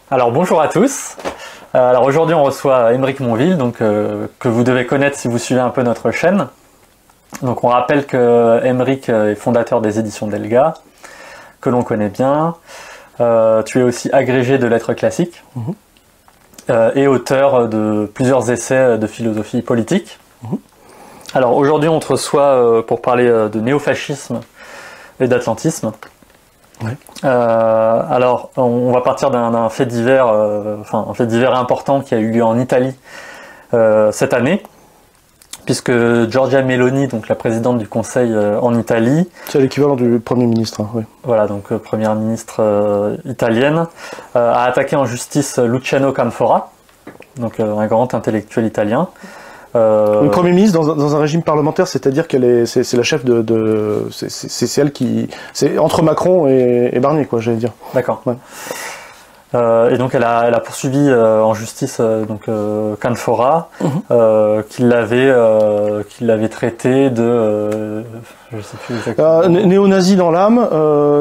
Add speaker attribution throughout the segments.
Speaker 1: Alors bonjour à tous. Alors aujourd'hui on reçoit Aymeric Monville, donc que vous devez connaître si vous suivez un peu notre chaîne. Donc on rappelle que Aymeric est fondateur des éditions Delga, que l'on connaît bien. Tu es aussi agrégé de lettres classiques et auteur de plusieurs essais de philosophie politique. Alors aujourd'hui on te reçoit pour parler de néofascisme et d'atlantisme.
Speaker 2: Ouais.
Speaker 1: Alors, on va partir d'un fait divers, un fait divers important qui a eu lieu en Italie cette année, puisque Giorgia Meloni, donc la présidente du Conseil en Italie,
Speaker 2: c'est l'équivalent du Premier ministre, hein, oui.
Speaker 1: Voilà, donc première ministre italienne, a attaqué en justice Luciano Canfora, donc un grand intellectuel italien.
Speaker 2: Le Premier ministre dans un régime parlementaire, c'est-à-dire c'est la chef c'est elle qui, c'est entre Macron et Barnier, quoi, j'allais dire.
Speaker 1: D'accord.
Speaker 2: Ouais.
Speaker 1: Et donc elle a poursuivi en justice Canfora, qui l'avait traité de je sais plus exactement.
Speaker 2: Néo-nazi dans l'âme,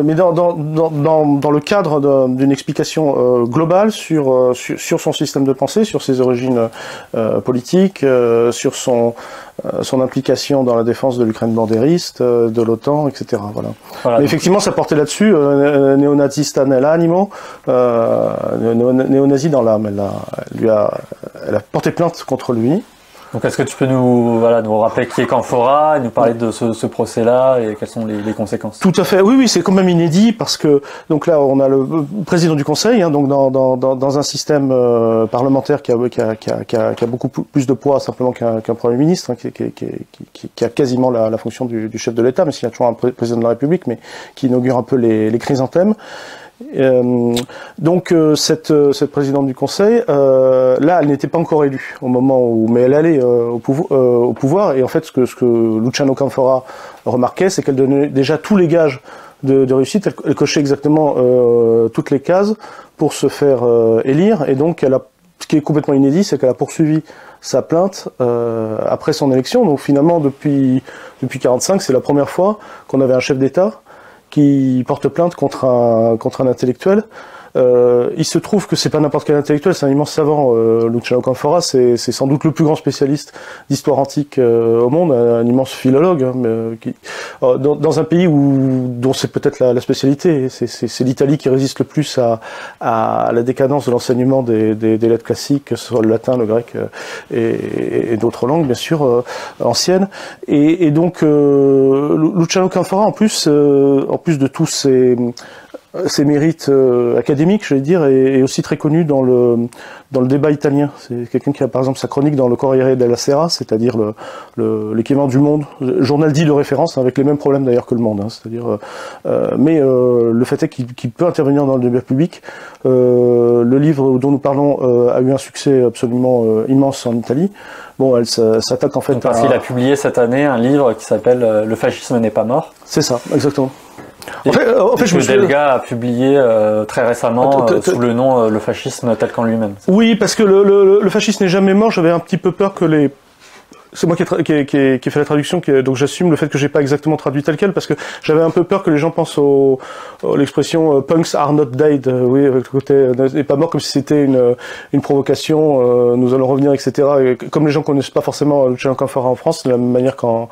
Speaker 2: mais dans le cadre d'une explication globale sur son système de pensée, sur ses origines politiques, sur son implication dans la défense de l'Ukraine bandériste, de l'OTAN, etc. Voilà. Mais effectivement, ça portait là-dessus, néo-nazista nell'animo, néo-nazi dans l'âme. Elle a porté plainte contre lui.
Speaker 1: Donc est-ce que tu peux nous rappeler qui est Canfora et nous parler de ce procès-là et quelles sont les conséquences?
Speaker 2: Tout à fait, oui, c'est quand même inédit parce que donc là on a le président du Conseil, hein, donc dans un système parlementaire qui a beaucoup plus de poids simplement qu'un Premier ministre, hein, qui a quasiment la fonction du chef de l'État, mais s'il y a toujours un président de la République, mais qui inaugure un peu les chrysanthèmes. Donc cette présidente du Conseil, là, elle n'était pas encore élue au moment où, mais elle allait au pouvoir. Et en fait, ce que Luciano Canfora remarquait, c'est qu'elle donnait déjà tous les gages de réussite. Elle cochait exactement toutes les cases pour se faire élire. Et donc, ce qui est complètement inédit, c'est qu'elle a poursuivi sa plainte après son élection. Donc finalement, depuis 1945, c'est la première fois qu'on avait un chef d'État qui porte plainte contre un intellectuel. Il se trouve que c'est pas n'importe quel intellectuel, c'est un immense savant. Luciano Canfora, c'est sans doute le plus grand spécialiste d'histoire antique au monde, un immense philologue, hein, dans un pays dont c'est peut-être la spécialité. C'est l'Italie qui résiste le plus à la décadence de l'enseignement des lettres classiques, que ce soit le latin, le grec et d'autres langues, bien sûr, anciennes. Et donc Luciano Canfora, en plus de tous ses mérites académiques, je vais dire, et aussi très connu dans le débat italien. C'est quelqu'un qui a par exemple sa chronique dans le Corriere della Sera, c'est-à-dire l'équivalent du Monde, journal dit de référence, hein, avec les mêmes problèmes d'ailleurs que le Monde, hein, c'est-à-dire mais le fait est qu'il peut intervenir dans le débat public. Le livre dont nous parlons a eu un succès absolument immense en Italie. Bon, elle s'attaque en fait
Speaker 1: parce qu'il a publié cette année un livre qui s'appelle Le fascisme n'est pas mort.
Speaker 2: C'est ça, exactement.
Speaker 1: En fait, je me souviens... Delga a publié très récemment sous le nom Le fascisme tel qu'en lui-même.
Speaker 2: Oui, parce que le fascisme n'est jamais mort. J'avais un petit peu peur que c'est moi qui ai fait la traduction, donc j'assume le fait que j'ai pas exactement traduit tel quel, parce que j'avais un peu peur que les gens pensent l'expression punks are not dead, oui, avec le côté n'est pas mort, comme si c'était une provocation, nous allons revenir, etc. Et comme les gens connaissent pas forcément Luciano Canfora en France, de la même manière qu'en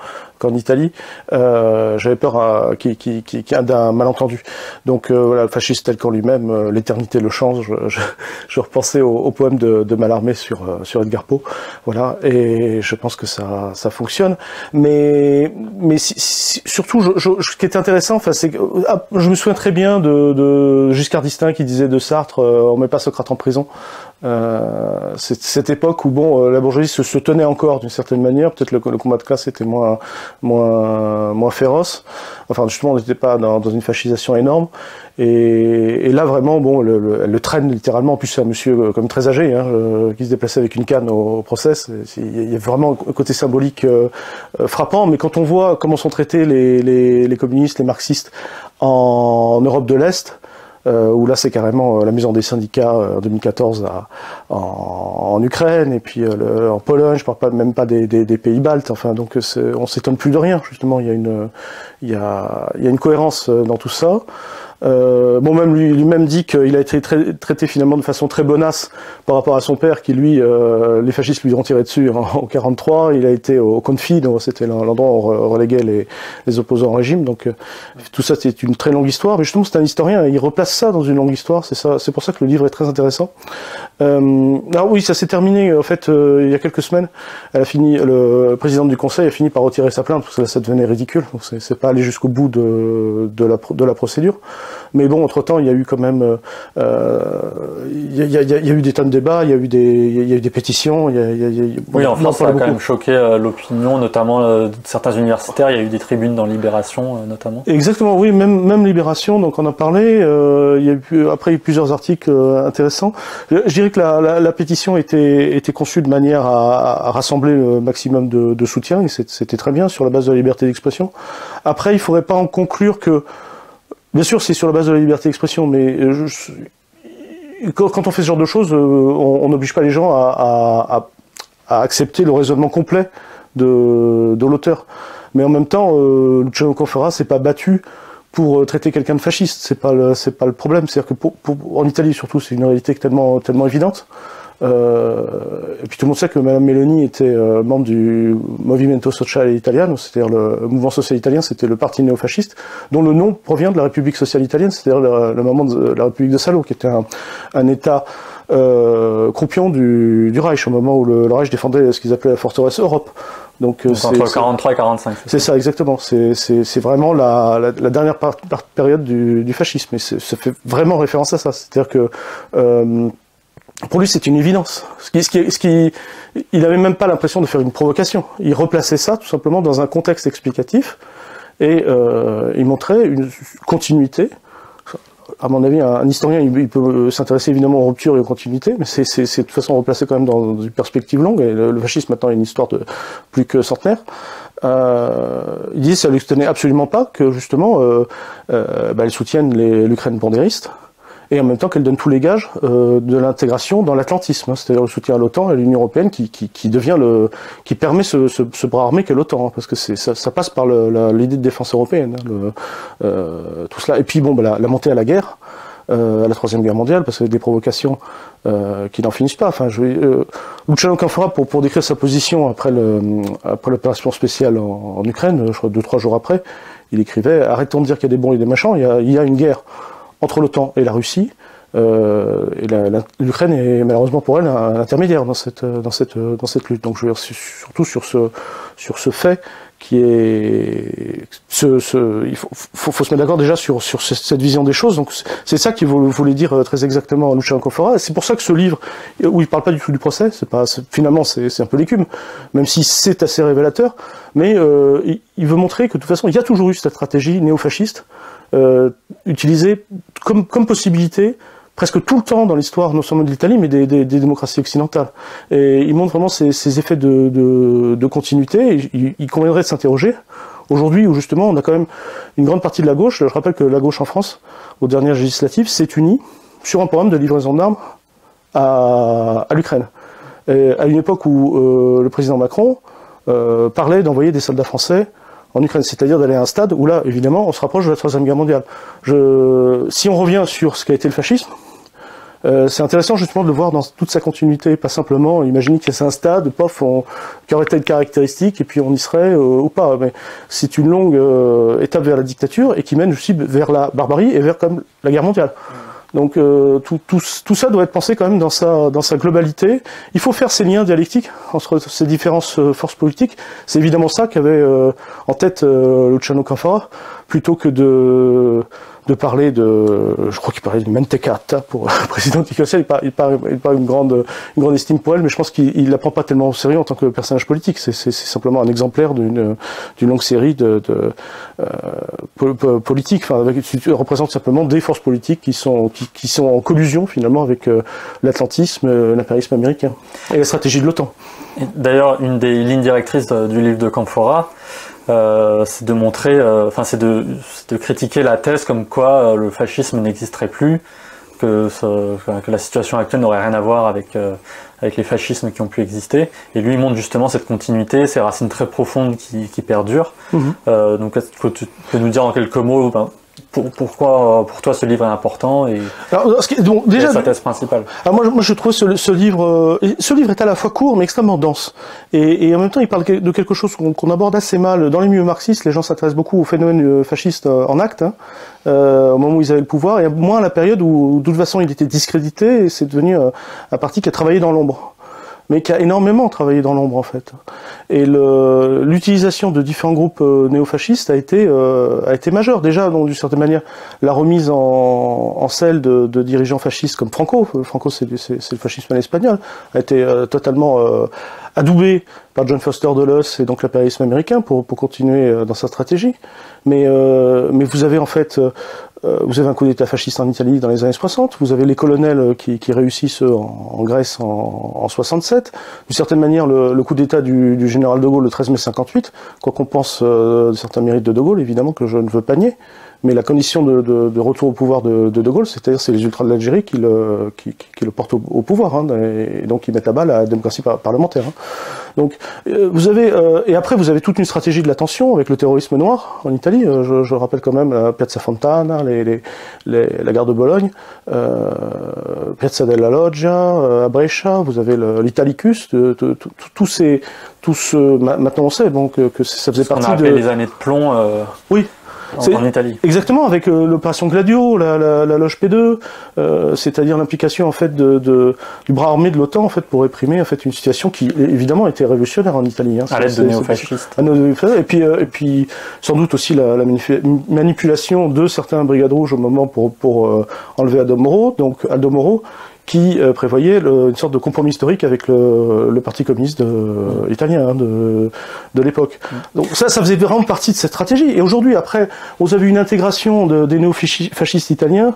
Speaker 2: Italie, j'avais peur qu'il y ait d'un malentendu. Donc voilà, le fasciste tel qu'en lui-même, l'éternité le change. Je repensais au poème de Mallarmé sur Edgar Poe, voilà, et je pense que ça fonctionne. Mais surtout, ce qui est intéressant, enfin, c'est que je me souviens très bien de Giscard d'Estaing qui disait de Sartre, on met pas Socrate en prison. C'est cette époque où bon, la bourgeoisie se tenait encore d'une certaine manière. Peut-être le combat de classe était moins féroce. Enfin, justement, on n'était pas dans une fascisation énorme. Et là, vraiment, bon, elle le traîne littéralement. En plus, c'est un monsieur comme très âgé, hein, qui se déplaçait avec une canne au procès. Il y a vraiment un côté symbolique frappant. Mais quand on voit comment sont traités les communistes, les marxistes en Europe de l'Est, où là c'est carrément la mise en des syndicats en 2014 en Ukraine, et puis en Pologne, je parle même pas des pays baltes, enfin, donc on s'étonne plus de rien, justement. Il y a une cohérence dans tout ça. Bon, même lui-même dit qu'il a été traité finalement de façon très bonasse par rapport à son père, qui lui, les fascistes lui ont tiré dessus en 43. Il a été au Confi, donc c'était l'endroit où on reléguait les opposants au régime. Donc tout ça, c'est une très longue histoire. Mais justement, c'est un historien, il replace ça dans une longue histoire. C'est pour ça que le livre est très intéressant. Alors oui, ça s'est terminé en fait il y a quelques semaines. Le président du Conseil a fini par retirer sa plainte parce que ça devenait ridicule. Donc c'est pas allé jusqu'au bout de la procédure. Mais bon, entre-temps, il y a eu quand même, il y a eu des tonnes de débats, il y a eu des pétitions.
Speaker 1: Oui, en France, ça a quand même choqué l'opinion, notamment de certains universitaires. Il y a eu des tribunes dans Libération, notamment.
Speaker 2: Exactement, oui, même Libération. Donc on en parlait. Il y a eu, après, il y a eu plusieurs articles intéressants. Je dirais que la pétition était conçue de manière à rassembler le maximum de soutien, et c'était très bien sur la base de la liberté d'expression. Après, il ne faudrait pas en conclure que, bien sûr, c'est sur la base de la liberté d'expression, mais quand on fait ce genre de choses, on n'oblige pas les gens à accepter le raisonnement complet de l'auteur. Mais en même temps, Luciano Canfora s'est pas battu pour traiter quelqu'un de fasciste. C'est pas le problème. C'est-à-dire que en Italie surtout, c'est une réalité tellement évidente. Et puis tout le monde sait que Madame Meloni était membre du Movimento Sociale Italiano, c'est-à-dire le mouvement social italien, c'était le parti néofasciste, dont le nom provient de la République sociale italienne, c'est-à-dire le moment de la République de Salo, qui était un État croupion du Reich, au moment où le Reich défendait ce qu'ils appelaient la forteresse Europe. Donc
Speaker 1: entre 43 et 45.
Speaker 2: C'est ça, exactement. C'est vraiment la dernière période du fascisme. Et ça fait vraiment référence à ça. C'est-à-dire que pour lui, c'est une évidence. Il n'avait même pas l'impression de faire une provocation. Il replaçait ça tout simplement dans un contexte explicatif et il montrait une continuité. À mon avis, un historien, il peut s'intéresser évidemment aux ruptures et aux continuités, mais c'est de toute façon replacé quand même dans une perspective longue. Et le fascisme maintenant est une histoire de plus que centenaire. Il dit que ça ne lui tenait absolument pas que justement elle soutienne l'Ukraine bandériste, et en même temps qu'elle donne tous les gages de l'intégration dans l'atlantisme, hein, c'est-à-dire le soutien à l'OTAN et à l'Union européenne qui permet ce bras armé qu'est l'OTAN, hein, parce que ça passe par l'idée de défense européenne, hein, tout cela. Et puis bon, la montée à la guerre, à la Troisième Guerre mondiale, parce que des provocations qui n'en finissent pas. Enfin, Luciano Canfora, pour décrire sa position après l'opération spéciale en Ukraine, je crois 2-3 jours après, il écrivait: arrêtons de dire qu'il y a des bons et des méchants, il y a une guerre entre l'OTAN et la Russie, et l'Ukraine est malheureusement pour elle un intermédiaire dans cette lutte. Donc je veux dire surtout sur ce fait qui est il faut se mettre d'accord déjà sur cette vision des choses. Donc c'est ça qu'il voulait dire très exactement à Luciano Canfora. C'est pour ça que ce livre, où il parle pas du tout du procès, finalement c'est un peu l'écume, même si c'est assez révélateur, mais il veut montrer que de toute façon il y a toujours eu cette stratégie néofasciste utilisée comme possibilité presque tout le temps dans l'histoire, non seulement de l'Italie, mais des démocraties occidentales. Et il montre vraiment ces effets de continuité. Il conviendrait de s'interroger, aujourd'hui où justement on a quand même une grande partie de la gauche, je rappelle que la gauche en France, aux dernières législatives, s'est unie sur un programme de livraison d'armes à l'Ukraine. À une époque où le président Macron parlait d'envoyer des soldats français en Ukraine, c'est-à-dire d'aller à un stade où là, évidemment, on se rapproche de la Troisième Guerre mondiale. Si on revient sur ce qu'a été le fascisme, c'est intéressant justement de le voir dans toute sa continuité, pas simplement imaginer que c'est un stade, qui aurait telle caractéristique et puis on y serait ou pas. Mais c'est une longue étape vers la dictature et qui mène aussi vers la barbarie et vers comme la guerre mondiale. Donc tout ça doit être pensé quand même dans sa globalité. Il faut faire ces liens dialectiques entre ces différentes forces politiques. C'est évidemment ça qu'avait en tête Luciano Canfora, plutôt que de parler je crois qu'il parlait de Mentecata pour le président du Conseil. Il parle une grande estime pour elle, mais je pense qu'il la prend pas tellement au sérieux en tant que personnage politique. C'est simplement un exemplaire d'une longue série de politiques. Enfin, elle représente simplement des forces politiques qui sont en collusion finalement avec l'atlantisme, l'impérialisme américain et la stratégie de l'OTAN.
Speaker 1: D'ailleurs, une des lignes directrices du livre de Canfora, c'est de montrer, c'est de critiquer la thèse comme quoi le fascisme n'existerait plus, que la situation actuelle n'aurait rien à voir avec les fascismes qui ont pu exister. Et lui, il montre justement cette continuité, ces racines très profondes qui perdurent. Donc, est-ce que tu peux nous dire en quelques mots Pourquoi pour toi ce livre est important et
Speaker 2: donc, déjà,
Speaker 1: sa thèse principale?
Speaker 2: Alors moi je trouve ce livre est à la fois court mais extrêmement dense et en même temps il parle de quelque chose qu'on aborde assez mal dans les milieux marxistes. Les gens s'intéressent beaucoup au phénomène fasciste en acte, hein, au moment où ils avaient le pouvoir, et moins à la période où de toute façon il était discrédité et c'est devenu un parti qui a travaillé dans l'ombre, mais qui a énormément travaillé dans l'ombre en fait. Et l'utilisation de différents groupes néofascistes a été majeure. Déjà, donc d'une certaine manière, la remise en selle de dirigeants fascistes comme Franco. Franco, c'est le fascisme espagnol, a été totalement adoubé par John Foster Dulles et donc l'impérialisme américain pour continuer dans sa stratégie. Mais vous avez en fait vous avez un coup d'État fasciste en Italie dans les années 60, vous avez les colonels qui réussissent en Grèce en 67. D'une certaine manière, le coup d'État du général de Gaulle le 13 mai 58, quoi qu'on pense de certains mérites de Gaulle, évidemment, que je ne veux pas nier, mais la condition de retour au pouvoir de Gaulle, c'est-à-dire c'est les ultras de l'Algérie qui le portent au pouvoir, hein, et donc ils mettent à bas la démocratie parlementaire. Hein. Donc vous avez et après vous avez toute une stratégie de la tension avec le terrorisme noir en Italie. Je rappelle quand même Piazza Fontana, la gare de Bologne, Piazza della Loggia, à Brescia. Vous avez l'Italicus, maintenant on sait donc que ça faisait partie
Speaker 1: de les années de plomb.
Speaker 2: Oui.
Speaker 1: En Italie.
Speaker 2: Exactement, avec l'opération Gladio, la loge P2, c'est-à-dire l'implication en fait du bras armé de l'OTAN en fait pour réprimer en fait une situation qui évidemment était révolutionnaire en Italie. Hein,
Speaker 1: à l'aide de néofascistes.
Speaker 2: Et puis sans doute aussi la manipulation de certains brigades rouges au moment pour enlever Aldo Moro, qui prévoyait une sorte de compromis historique avec le Parti communiste italien hein, de l'époque. Donc ça faisait vraiment partie de cette stratégie. Et aujourd'hui, après, vous avez une intégration des néo-fascistes italiens.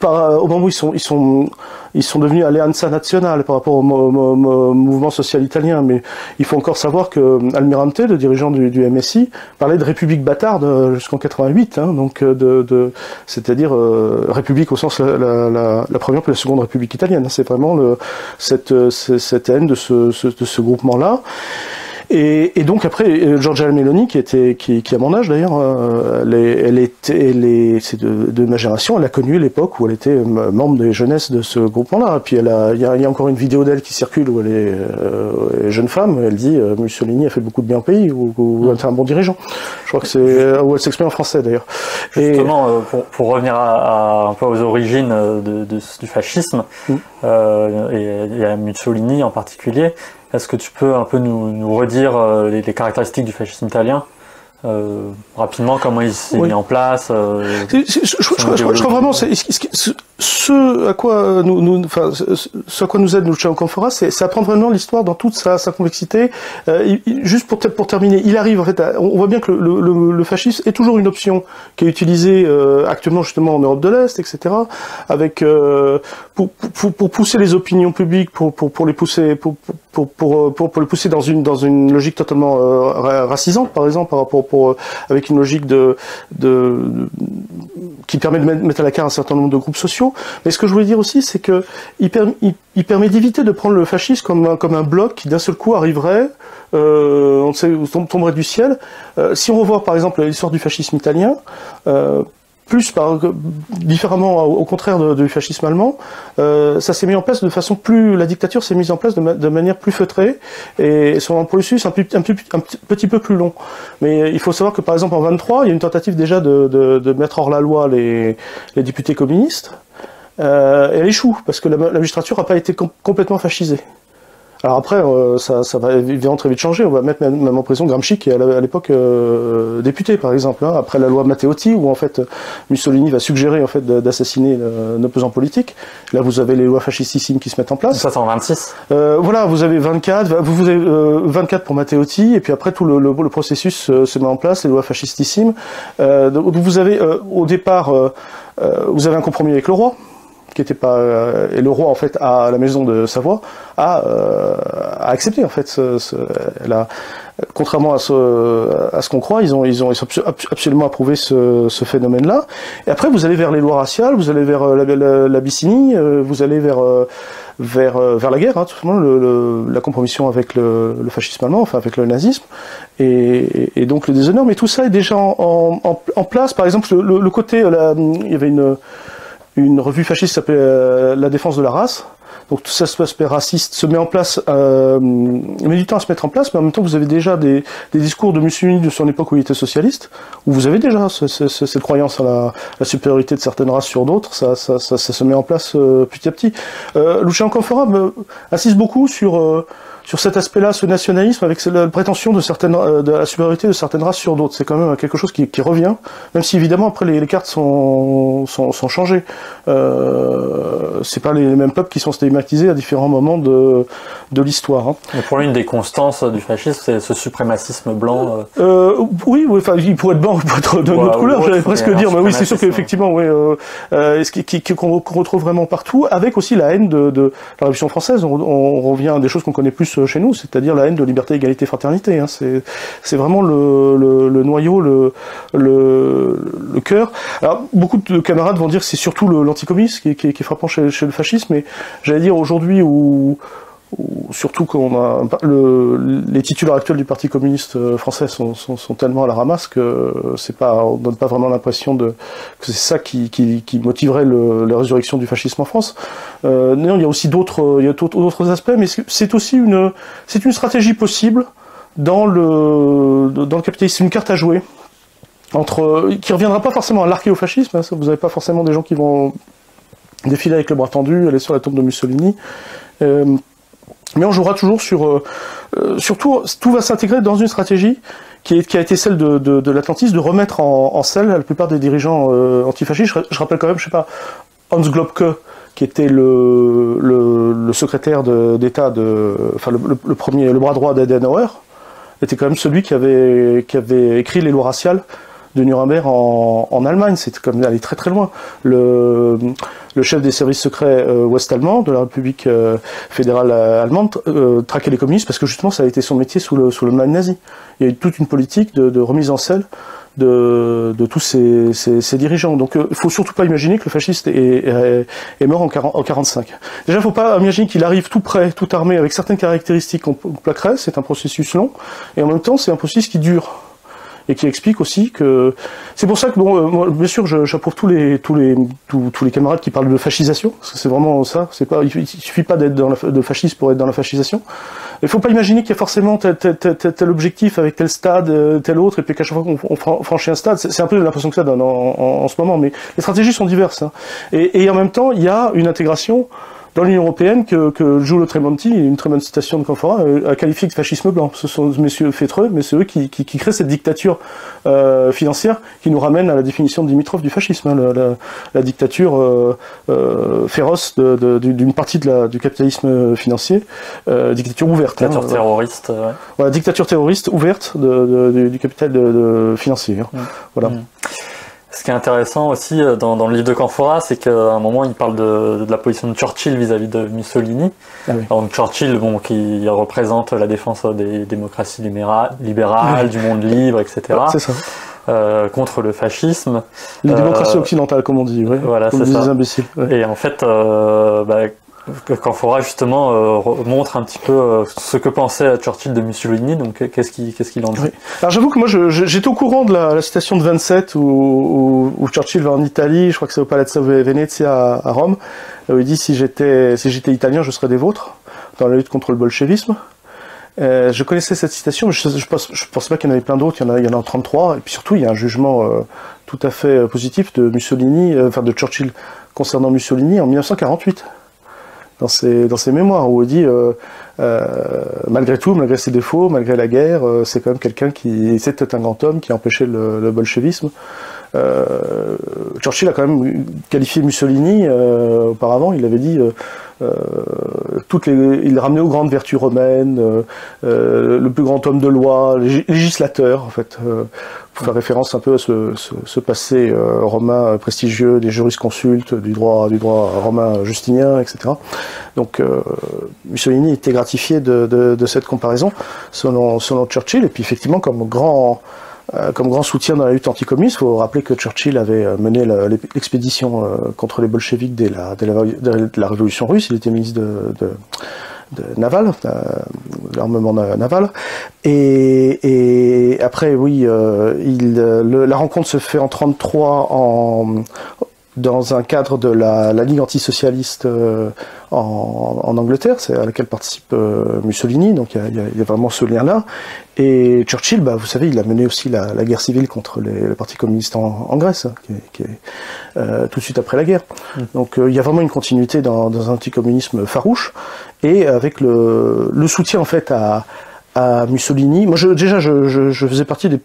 Speaker 2: Au moment où ils sont devenus Alleanza Nazionale par rapport au mouvement social italien, mais il faut encore savoir que Almirante, le dirigeant du MSI, parlait de république bâtarde jusqu'en 88, hein, donc c'est-à-dire république au sens la première puis la seconde république italienne. C'est vraiment cette haine de ce groupement-là. Et donc après, Giorgia Meloni, qui a mon âge d'ailleurs, c'est de ma génération, elle a connu l'époque où elle était membre des jeunesses de ce groupement-là. Et puis il y a encore une vidéo d'elle qui circule où elle est jeune femme, elle dit Mussolini a fait beaucoup de bien au pays, ou elle était un bon dirigeant. Je crois que c'est où elle s'exprime en français d'ailleurs.
Speaker 1: Justement, pour revenir un peu aux origines du fascisme, et à Mussolini en particulier, est-ce que tu peux un peu nous redire les caractéristiques du fascisme italien rapidement, comment il s'est mis en place
Speaker 2: je crois vraiment ce à quoi nous aide Luciano Canfora, c'est apprendre vraiment l'histoire dans toute sa complexité. Juste pour terminer, il arrive en fait on voit bien que le fascisme est toujours une option qui est utilisée actuellement justement en Europe de l'Est, etc. avec pour pousser les opinions publiques, pour les pousser pour les pousser dans une logique totalement racisante, par exemple, par rapport avec une logique qui permet de mettre à l'écart un certain nombre de groupes sociaux. Mais ce que je voulais dire aussi, c'est que il permet d'éviter de prendre le fascisme comme un bloc qui d'un seul coup arriverait, tomberait du ciel. Si on revoit par exemple l'histoire du fascisme italien, différemment au contraire du fascisme allemand, ça s'est mis en place de façon la dictature s'est mise en place de manière plus feutrée et son processus un petit peu plus long. Mais il faut savoir que par exemple en 23, il y a une tentative déjà de mettre hors la loi les députés communistes. Elle échoue parce que la magistrature n'a pas été complètement fascisée. Alors après, ça va évidemment très vite changer. On va mettre même en prison Gramsci, qui est à l'époque député, par exemple. Hein, après la loi Matteotti, où en fait Mussolini va suggérer en fait d'assassiner nos opposants politiques. Là, vous avez les lois fascistissimes qui se mettent en place.
Speaker 1: Ça, c'est en 26.
Speaker 2: Voilà, vous avez 24. Vous avez 24 pour Matteotti, et puis après tout le processus se met en place, les lois fascistissimes. Donc vous avez au départ, vous avez un compromis avec le roi. Qui était pas et le roi en fait à la maison de Savoie a accepté en fait contrairement à ce qu'on croit, ils ont absolument approuvé ce phénomène-là. Et après, vous allez vers les lois raciales, vous allez vers l'Abyssinie, vous allez vers la guerre, hein, tout simplement, la compromission avec le fascisme allemand, enfin avec le nazisme, et donc le déshonneur. Mais tout ça est déjà en place. Par exemple, le côté, il y avait une revue fasciste qui s'appelait La défense de la race. Donc tout cet aspect raciste se met en place, met du temps à se mettre en place, mais en même temps vous avez déjà des discours de Mussolini de son époque où il était socialiste, où vous avez déjà cette croyance à la supériorité de certaines races sur d'autres, ça se met en place petit à petit. Luciano Canfora insiste beaucoup sur cet aspect-là, ce nationalisme, avec la prétention de la supériorité de certaines races sur d'autres. C'est quand même quelque chose qui revient, même si évidemment après les cartes sont changées. C'est pas les mêmes peuples qui sont stigmatisés à différents moments de l'histoire. Hein.
Speaker 1: Et pour lui, une des constances du fascisme, c'est ce suprémacisme blanc.
Speaker 2: Oui, enfin, il pourrait être blanc, il pourrait être de notre couleur, j'allais presque dire, mais oui, c'est sûr qu'effectivement, oui, qu'on retrouve vraiment partout, avec aussi la haine de la Révolution française. On revient à des choses qu'on connaît plus chez nous, c'est-à-dire la haine de liberté, égalité, fraternité. Hein. C'est vraiment le noyau, le cœur. Alors, beaucoup de camarades vont dire que c'est surtout l'anticommunisme qui est frappant chez le fascisme, mais j'allais dire aujourd'hui où surtout qu'on a les titulaires actuels du Parti communiste français sont tellement à la ramasse que on donne pas vraiment l'impression que c'est ça qui motiverait la résurrection du fascisme en France. Non, il y a aussi d'autres aspects, mais c'est aussi une stratégie possible dans le capitalisme. C'est une carte à jouer qui reviendra pas forcément à l'archéofascisme. Hein, vous n'avez pas forcément des gens qui vont défiler avec le bras tendu, aller sur la tombe de Mussolini. Mais on jouera toujours surtout, tout va s'intégrer dans une stratégie qui a été celle de l'Atlantisme, de remettre en selle la plupart des dirigeants antifascistes. Je rappelle quand même, je sais pas, Hans Globke, qui était le secrétaire d'État le bras droit d'Adenauer, était quand même celui qui avait écrit les lois raciales de Nuremberg en Allemagne. C'était comme aller très très loin. Le chef des services secrets ouest-allemands de la République fédérale allemande traquait les communistes parce que justement ça a été son métier sous le mal nazi. Il y a eu toute une politique de remise en selle de tous ces dirigeants. Donc il faut surtout pas imaginer que le fasciste est mort en 1945. Déjà, il faut pas imaginer qu'il arrive tout prêt, tout armé, avec certaines caractéristiques qu'on plaquerait. C'est un processus long, et en même temps c'est un processus qui dure. Et qui explique aussi que c'est pour ça que moi, bien sûr j'approuve tous les camarades qui parlent de fascisation, parce que c'est vraiment ça. Il suffit pas d'être de fasciste pour être dans la fascisation. Il faut pas imaginer qu'il y a forcément tel objectif avec tel stade, tel autre, et puis qu'à chaque fois qu'on franchit un stade, c'est un peu l'impression que ça donne en ce moment. Mais les stratégies sont diverses, hein. Et en même temps il y a une intégration dans l'Union européenne que Giulio Tremonti, une très bonne citation de Canfora, a qualifié de fascisme blanc. Ce sont messieurs fétreux, mais c'est eux qui créent cette dictature financière qui nous ramène à la définition de Dimitrov du fascisme, hein, la dictature féroce d'une partie du capitalisme financier, dictature ouverte.
Speaker 1: Dictature terroriste. Ouais.
Speaker 2: Voilà, dictature terroriste ouverte du capital financier. Hein. Voilà.
Speaker 1: Ce qui est intéressant aussi dans le livre de Canfora, c'est qu'à un moment il parle de la position de Churchill vis-à-vis de Mussolini. Ah oui. Donc Churchill, qui représente la défense des démocraties libérales, du monde libre, etc. Ouais,
Speaker 2: c'est ça.
Speaker 1: Contre le fascisme.
Speaker 2: Les démocraties occidentales, comme on dit. Ouais.
Speaker 1: Voilà,
Speaker 2: comme
Speaker 1: c'est ça.
Speaker 2: Des imbéciles. Ouais.
Speaker 1: Et en fait, Canfora justement montre un petit peu ce que pensait Churchill de Mussolini, donc qu'est-ce qu'il en dit. Oui.
Speaker 2: Alors j'avoue que moi j'étais au courant de la citation de 27 où Churchill va en Italie, je crois que c'est au Palazzo Venezia à Rome, où il dit si j'étais italien je serais des vôtres dans la lutte contre le bolchevisme. Je connaissais cette citation, mais je pensais pas qu'il y en avait plein d'autres, il y en a 33, et puis surtout il y a un jugement tout à fait positif de Mussolini, de Churchill concernant Mussolini en 1948. Dans ses mémoires, où il dit malgré tout, malgré ses défauts, malgré la guerre, c'est quand même quelqu'un c'était un grand homme qui a empêché le bolchevisme. Churchill a quand même qualifié Mussolini auparavant, il avait dit il ramenait aux grandes vertus romaines, le plus grand homme de loi, législateur, en fait, pour faire référence un peu à ce passé romain prestigieux des jurisconsultes, du droit romain justinien, etc. Donc Mussolini était gratifié de cette comparaison, selon Churchill, et puis effectivement comme grand soutien dans la lutte anticommuniste. Il faut rappeler que Churchill avait mené l'expédition contre les bolcheviks dès la Révolution russe. Il était ministre de naval, l'armement naval. Et après, oui, la rencontre se fait en 1933 dans un cadre de la Ligue antisocialiste en Angleterre, c'est à laquelle participe Mussolini, donc il y a vraiment ce lien-là. Et Churchill, vous savez, il a mené aussi la guerre civile contre le Parti communiste en Grèce, qui est tout de suite après la guerre. Donc il y a vraiment une continuité dans un anticommunisme farouche, et avec le soutien en fait à Mussolini. Moi, je faisais partie de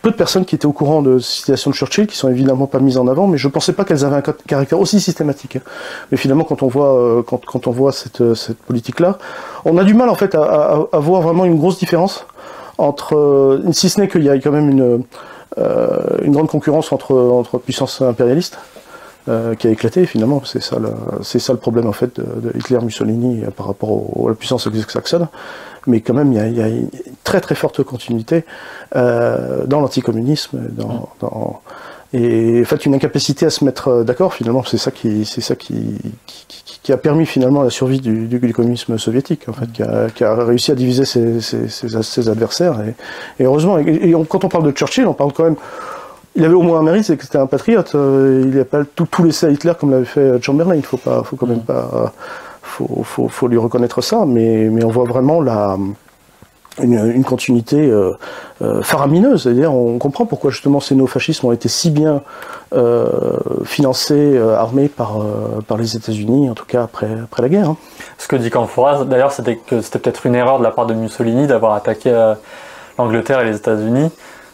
Speaker 2: peu de personnes qui étaient au courant de ces citations de Churchill, qui sont évidemment pas mises en avant, mais je pensais pas qu'elles avaient un caractère aussi systématique. Mais finalement, quand on voit cette politique-là, on a du mal en fait à voir vraiment une grosse différence entre, si ce n'est qu'il y a quand même une grande concurrence entre puissances impérialistes. Qui a éclaté finalement, c'est ça le problème en fait de Hitler-Mussolini par rapport à la puissance saxonne, mais quand même il y a une très très forte continuité dans l'anticommunisme, et en fait une incapacité à se mettre d'accord finalement, c'est ça qui a permis finalement la survie du communisme soviétique, en fait, qui a réussi à diviser ses adversaires, et heureusement, et quand on parle de Churchill, on parle quand même. Il avait au moins un mérite, c'est que c'était un patriote. Il n'a pas tout laissé à Hitler comme l'avait fait Chamberlain. Faut quand même pas, faut lui reconnaître ça. Mais on voit vraiment une continuité faramineuse. C'est-à-dire, on comprend pourquoi justement ces néofascismes ont été si bien financés, armés par les États-Unis, en tout cas après la guerre. Hein.
Speaker 1: Ce que dit Canfora, d'ailleurs, c'était peut-être une erreur de la part de Mussolini d'avoir attaqué l'Angleterre et les États-Unis,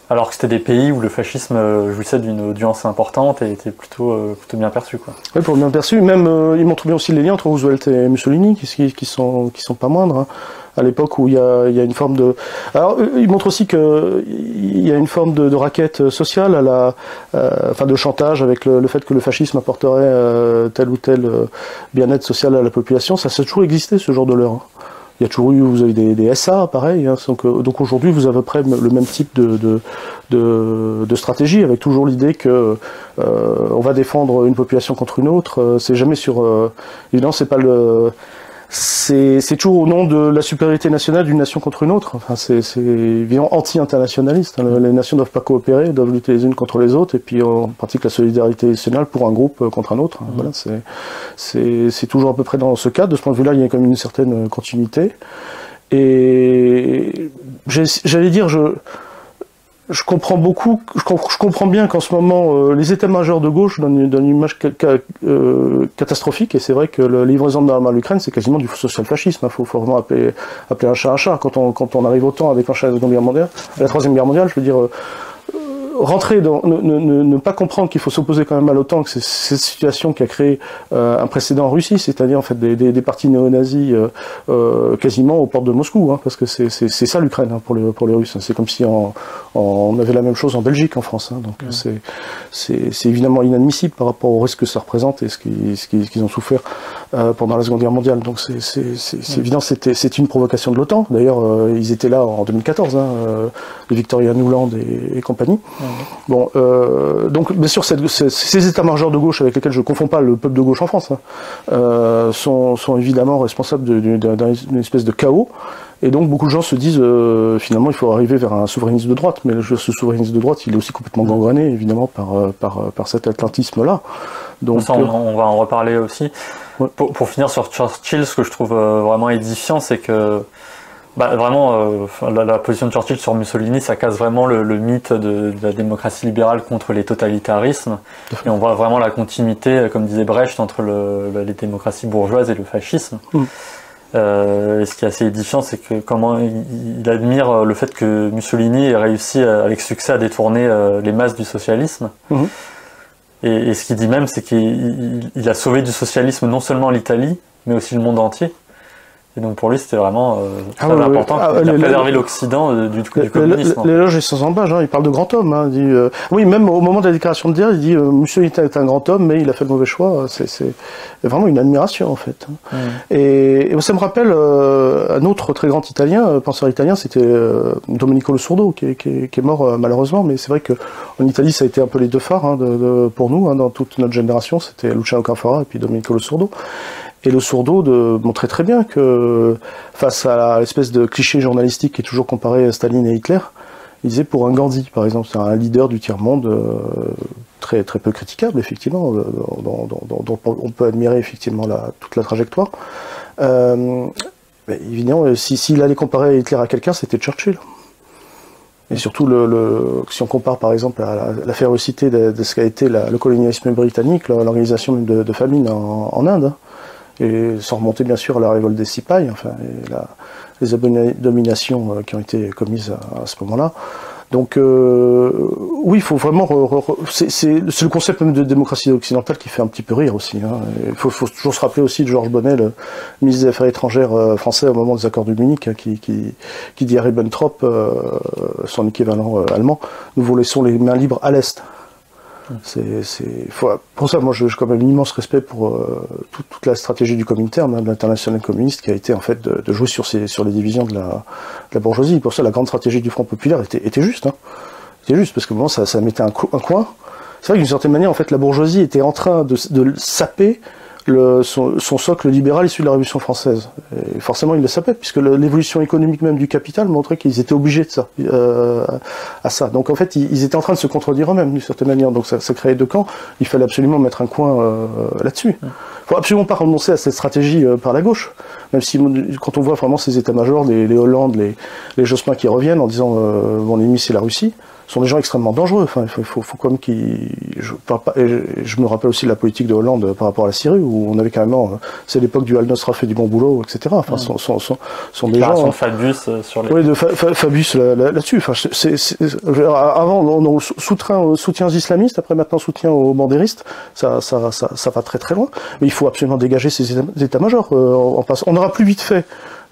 Speaker 1: alors que c'était des pays où le fascisme jouissait d'une audience importante et était plutôt bien perçu, quoi.
Speaker 2: Oui, plutôt bien perçu. Même, il montre bien aussi les liens entre Roosevelt et Mussolini, qui sont pas moindres. Hein. À l'époque où il y a une forme de... Alors, il montre aussi qu'il y a une forme de raquette sociale, enfin de chantage avec le fait que le fascisme apporterait tel ou tel bien-être social à la population. Ça a toujours existé, ce genre de leurre. Hein. Il y a toujours eu, vous avez des SA, pareil. Hein, donc aujourd'hui, vous avez à peu près le même type de stratégie, avec toujours l'idée que on va défendre une population contre une autre. C'est jamais sur... évidemment, c'est pas le... C'est toujours au nom de la supériorité nationale d'une nation contre une autre. Enfin, c'est évidemment anti-internationaliste. Hein. Les nations ne doivent pas coopérer, doivent lutter les unes contre les autres, et puis on pratique la solidarité nationale pour un groupe contre un autre. Voilà, c'est toujours à peu près dans ce cadre. De ce point de vue-là, il y a quand même une certaine continuité. Et j'allais dire, je comprends beaucoup, je comprends bien qu'en ce moment, les états-majors de gauche donnent une image catastrophique, et c'est vrai que la livraison d'armes à l'Ukraine, c'est quasiment du social-fascisme. Il faut vraiment appeler un chat un chat. Quand on arrive au temps avec l'enchaînement de la Seconde Guerre mondiale, la Troisième Guerre mondiale, je veux dire, rentrer dans, ne pas comprendre qu'il faut s'opposer quand même à l'OTAN, que c'est cette situation qui a créé un précédent en Russie, c'est-à-dire en fait des partis néo-nazis quasiment aux portes de Moscou, hein, parce que c'est ça l'Ukraine, hein, pour les Russes. C'est comme si on avait la même chose en Belgique, en France. Hein, donc c'est évidemment inadmissible par rapport au risque que ça représente et ce qu'ils ont souffert pendant la Seconde Guerre mondiale. Donc c'est évident, c'est une provocation de l'OTAN. D'ailleurs, ils étaient là en 2014, hein, les Victoria Nuland et compagnie. Bon, donc bien sûr, ces états-majors de gauche avec lesquels je ne confonds pas le peuple de gauche en France, hein, sont évidemment responsables d'une espèce de chaos. Et donc beaucoup de gens se disent finalement il faut arriver vers un souverainisme de droite, mais ce souverainisme de droite il est aussi complètement gangrené évidemment par cet atlantisme-là. Donc
Speaker 1: ça, on va en reparler aussi. Ouais. Pour finir sur Churchill, ce que je trouve vraiment édifiant, c'est que vraiment la position de Churchill sur Mussolini, ça casse vraiment le mythe de la démocratie libérale contre les totalitarismes, et on voit vraiment la continuité, comme disait Brecht, entre les démocraties bourgeoises et le fascisme. Et ce qui est assez édifiant, c'est que comment il admire le fait que Mussolini ait réussi avec succès à détourner les masses du socialisme. Et ce qu'il dit même, c'est qu'il a sauvé du socialisme non seulement l'Italie, mais aussi le monde entier. Et donc pour lui, c'était vraiment très important de préserver l'Occident du communisme.
Speaker 2: L'éloge est sans embâche, il parle de grand homme. Il dit, oui, même au moment de la déclaration de guerre, il dit Mussolini est un grand homme, mais il a fait le mauvais choix. C'est vraiment une admiration, en fait. Et ça me rappelle un autre très grand Italien, penseur italien, c'était Domenico Lo Surdo, qui est mort malheureusement, mais c'est vrai qu'en Italie, ça a été un peu les deux phares pour nous, dans toute notre génération. C'était Luciano Canfora et puis Domenico Lo Surdo. Et Le Surdo montrait très bien que, face à l'espèce de cliché journalistique qui est toujours comparé à Staline et Hitler, il disait pour un Gandhi, par exemple, c'est un leader du tiers-monde très, très peu critiquable, effectivement, dont on peut admirer effectivement toute la trajectoire. Évidemment, s'il allait comparer Hitler à quelqu'un, c'était Churchill. Et surtout, si on compare par exemple à la férocité de ce qu'a été le colonialisme britannique, l'organisation de famine en Inde, et sans remonter bien sûr à la révolte des Sipais, les abominations qui ont été commises à ce moment-là. Donc oui, il faut vraiment... c'est le concept même de démocratie occidentale qui fait un petit peu rire aussi. Il faut toujours se rappeler aussi de Georges Bonnet, le ministre des Affaires étrangères français au moment des accords de Munich, qui dit à Ribbentrop, son équivalent allemand, nous vous laissons les mains libres à l'Est. Pour ça, moi, j'ai quand même un immense respect pour toute la stratégie du Comintern, de l'international communiste, qui a été en fait de jouer sur les divisions de la bourgeoisie. Pour ça, la grande stratégie du Front populaire était juste. C'était juste, parce que bon, ça mettait un coin. C'est vrai que d'une certaine manière, en fait, la bourgeoisie était en train de saper son socle libéral issu de la Révolution française. Et forcément, il le sapait, puisque l'évolution économique même du capital montrait qu'ils étaient obligés de ça, à ça. Donc en fait, ils étaient en train de se contredire eux-mêmes, d'une certaine manière. Donc ça créait deux camps. Il fallait absolument mettre un coin là-dessus. Il faut absolument pas renoncer à cette stratégie par la gauche. Même si, quand on voit vraiment ces états-majors, les Hollande, les Jospin qui reviennent en disant mon ennemi c'est la Russie, sont des gens extrêmement dangereux. Enfin, il faut comme je me rappelle aussi de la politique de Hollande par rapport à la Syrie, où on avait carrément, c'est l'époque du Al-Nosra fait du bon boulot, etc. Enfin, sont des gens.
Speaker 1: De Fabius sur les.
Speaker 2: Oui, de Fabius là-dessus. Enfin, avant on soutien aux islamistes, après maintenant soutien aux bandéristes. Ça va très très loin. Mais il faut absolument dégager ces états-majors. On aura plus vite fait.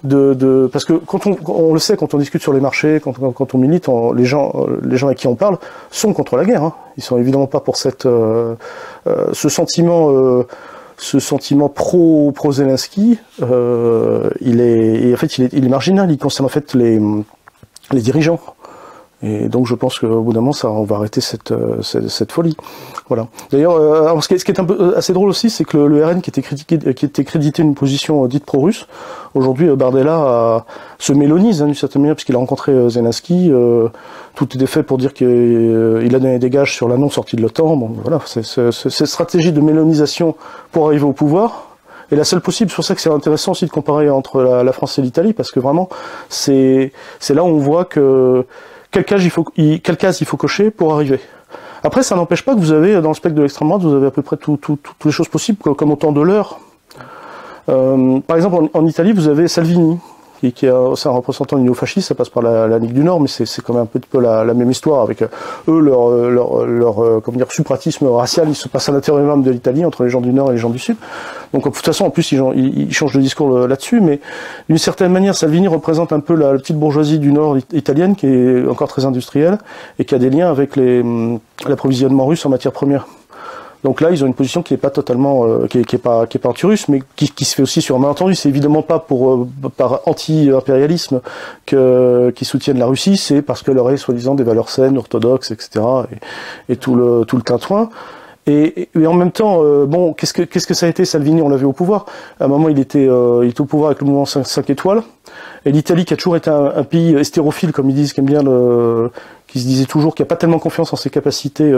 Speaker 2: Parce que quand on le sait, quand on discute sur les marchés, quand on milite, les gens avec qui on parle sont contre la guerre. Ils sont évidemment pas pour ce sentiment pro Zelensky. Il est marginal. Il concerne en fait les dirigeants. Et donc je pense qu'au bout d'un moment, on va arrêter cette folie. Voilà. D'ailleurs, ce qui est un peu assez drôle aussi, c'est que le RN qui était crédité d'une position dite pro-russe, aujourd'hui Bardella se mélonise d'une certaine manière, puisqu'il a rencontré Zelensky. Tout était fait pour dire qu'il a donné des gages sur la non-sortie de l'OTAN. Bon, voilà, cette stratégie de mélonisation pour arriver au pouvoir est la seule possible. C'est pour ça que c'est intéressant aussi de comparer entre la France et l'Italie, parce que vraiment, c'est là où on voit que quelle case il faut cocher pour arriver. Après, ça n'empêche pas que vous avez, dans le spectre de l'extrême droite, vous avez à peu près toutes les choses possibles, comme au temps de l'heure. Par exemple, en Italie, vous avez Salvini, qui est un représentant du néo-fascisme, ça passe par la Ligue du Nord, mais c'est quand même un peu la même histoire, avec eux, leur supratisme racial, il se passe à l'intérieur même de l'Italie, entre les gens du Nord et les gens du Sud. Donc, de toute façon, en plus, ils changent de discours là-dessus, mais d'une certaine manière, Salvini représente un peu la petite bourgeoisie du Nord italienne, qui est encore très industrielle, et qui a des liens avec l'approvisionnement russe en matières premières. Donc là, ils ont une position qui n'est pas totalement, qui est pas anti-russe, mais qui se fait aussi sur un malentendu. C'est évidemment pas par anti-impérialisme qu'ils soutiennent la Russie, c'est parce qu'elle aurait soi-disant des valeurs saines, orthodoxes, etc. et tout le tintouin. Et en même temps, qu'est-ce que ça a été Salvini? On l'a vu au pouvoir. À un moment, il était au pouvoir avec le mouvement 5 étoiles. Et l'Italie, qui a toujours été un pays hystérophile, comme ils disent, qui aime bien qui se disait toujours qu'il n'y a pas tellement confiance en ses capacités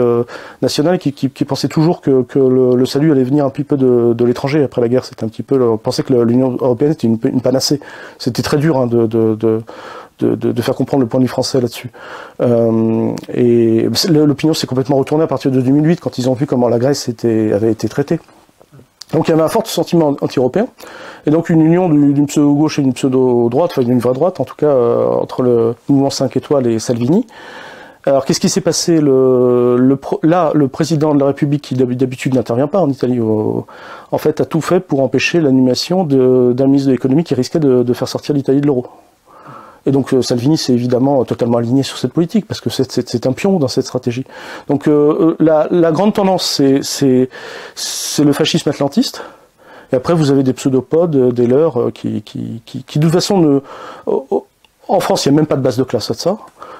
Speaker 2: nationales, qui pensait toujours que le salut allait venir un petit peu de l'étranger. Après la guerre, c'était un petit peu, on pensait que l'Union européenne était une panacée. C'était très dur de faire comprendre le point de vue français là-dessus. Et l'opinion s'est complètement retournée à partir de 2008, quand ils ont vu comment la Grèce avait été traitée. Donc il y avait un fort sentiment anti-européen, et donc une union d'une pseudo-gauche et d'une pseudo-droite, enfin d'une vraie droite en tout cas, entre le mouvement 5 étoiles et Salvini, Alors, qu'est-ce qui s'est passé là, le président de la République, qui d'habitude n'intervient pas en Italie, en fait, a tout fait pour empêcher l'animation d'un ministre de l'économie qui risquait de faire sortir l'Italie de l'euro. Et donc Salvini s'est évidemment totalement aligné sur cette politique, parce que c'est un pion dans cette stratégie. Donc la grande tendance, c'est le fascisme atlantiste. Et après, vous avez des pseudopodes, des leurs, qui de toute façon, en France, il n'y a même pas de base de classe à ça.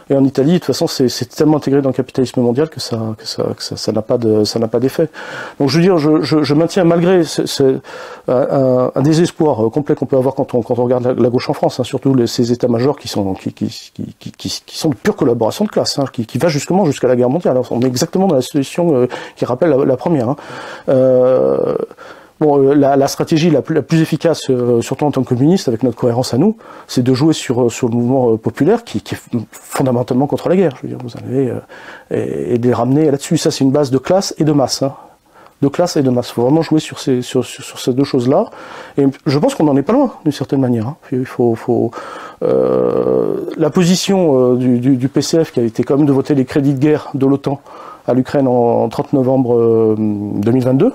Speaker 2: Et en Italie, de toute façon, c'est tellement intégré dans le capitalisme mondial que ça n'a pas d'effet. Donc, je veux dire, je maintiens, malgré un désespoir complet qu'on peut avoir quand on regarde la gauche en France, hein, surtout ces états-majors qui sont de pure collaboration de classe, hein, qui va justement jusqu'à la guerre mondiale. Alors, on est exactement dans la situation qui rappelle la première. Hein. Bon, la stratégie la plus efficace, surtout en tant que communiste, avec notre cohérence à nous, c'est de jouer sur le mouvement populaire qui est fondamentalement contre la guerre. Je veux dire, vous avez et de les ramener là-dessus. Ça, c'est une base de classe et de masse. Hein. De classe et de masse. Il faut vraiment jouer sur ces deux choses-là. Et je pense qu'on n'en est pas loin, d'une certaine manière. Hein. Il faut la position du PCF, qui a été quand même de voter les crédits de guerre de l'OTAN à l'Ukraine en 30 novembre 2022.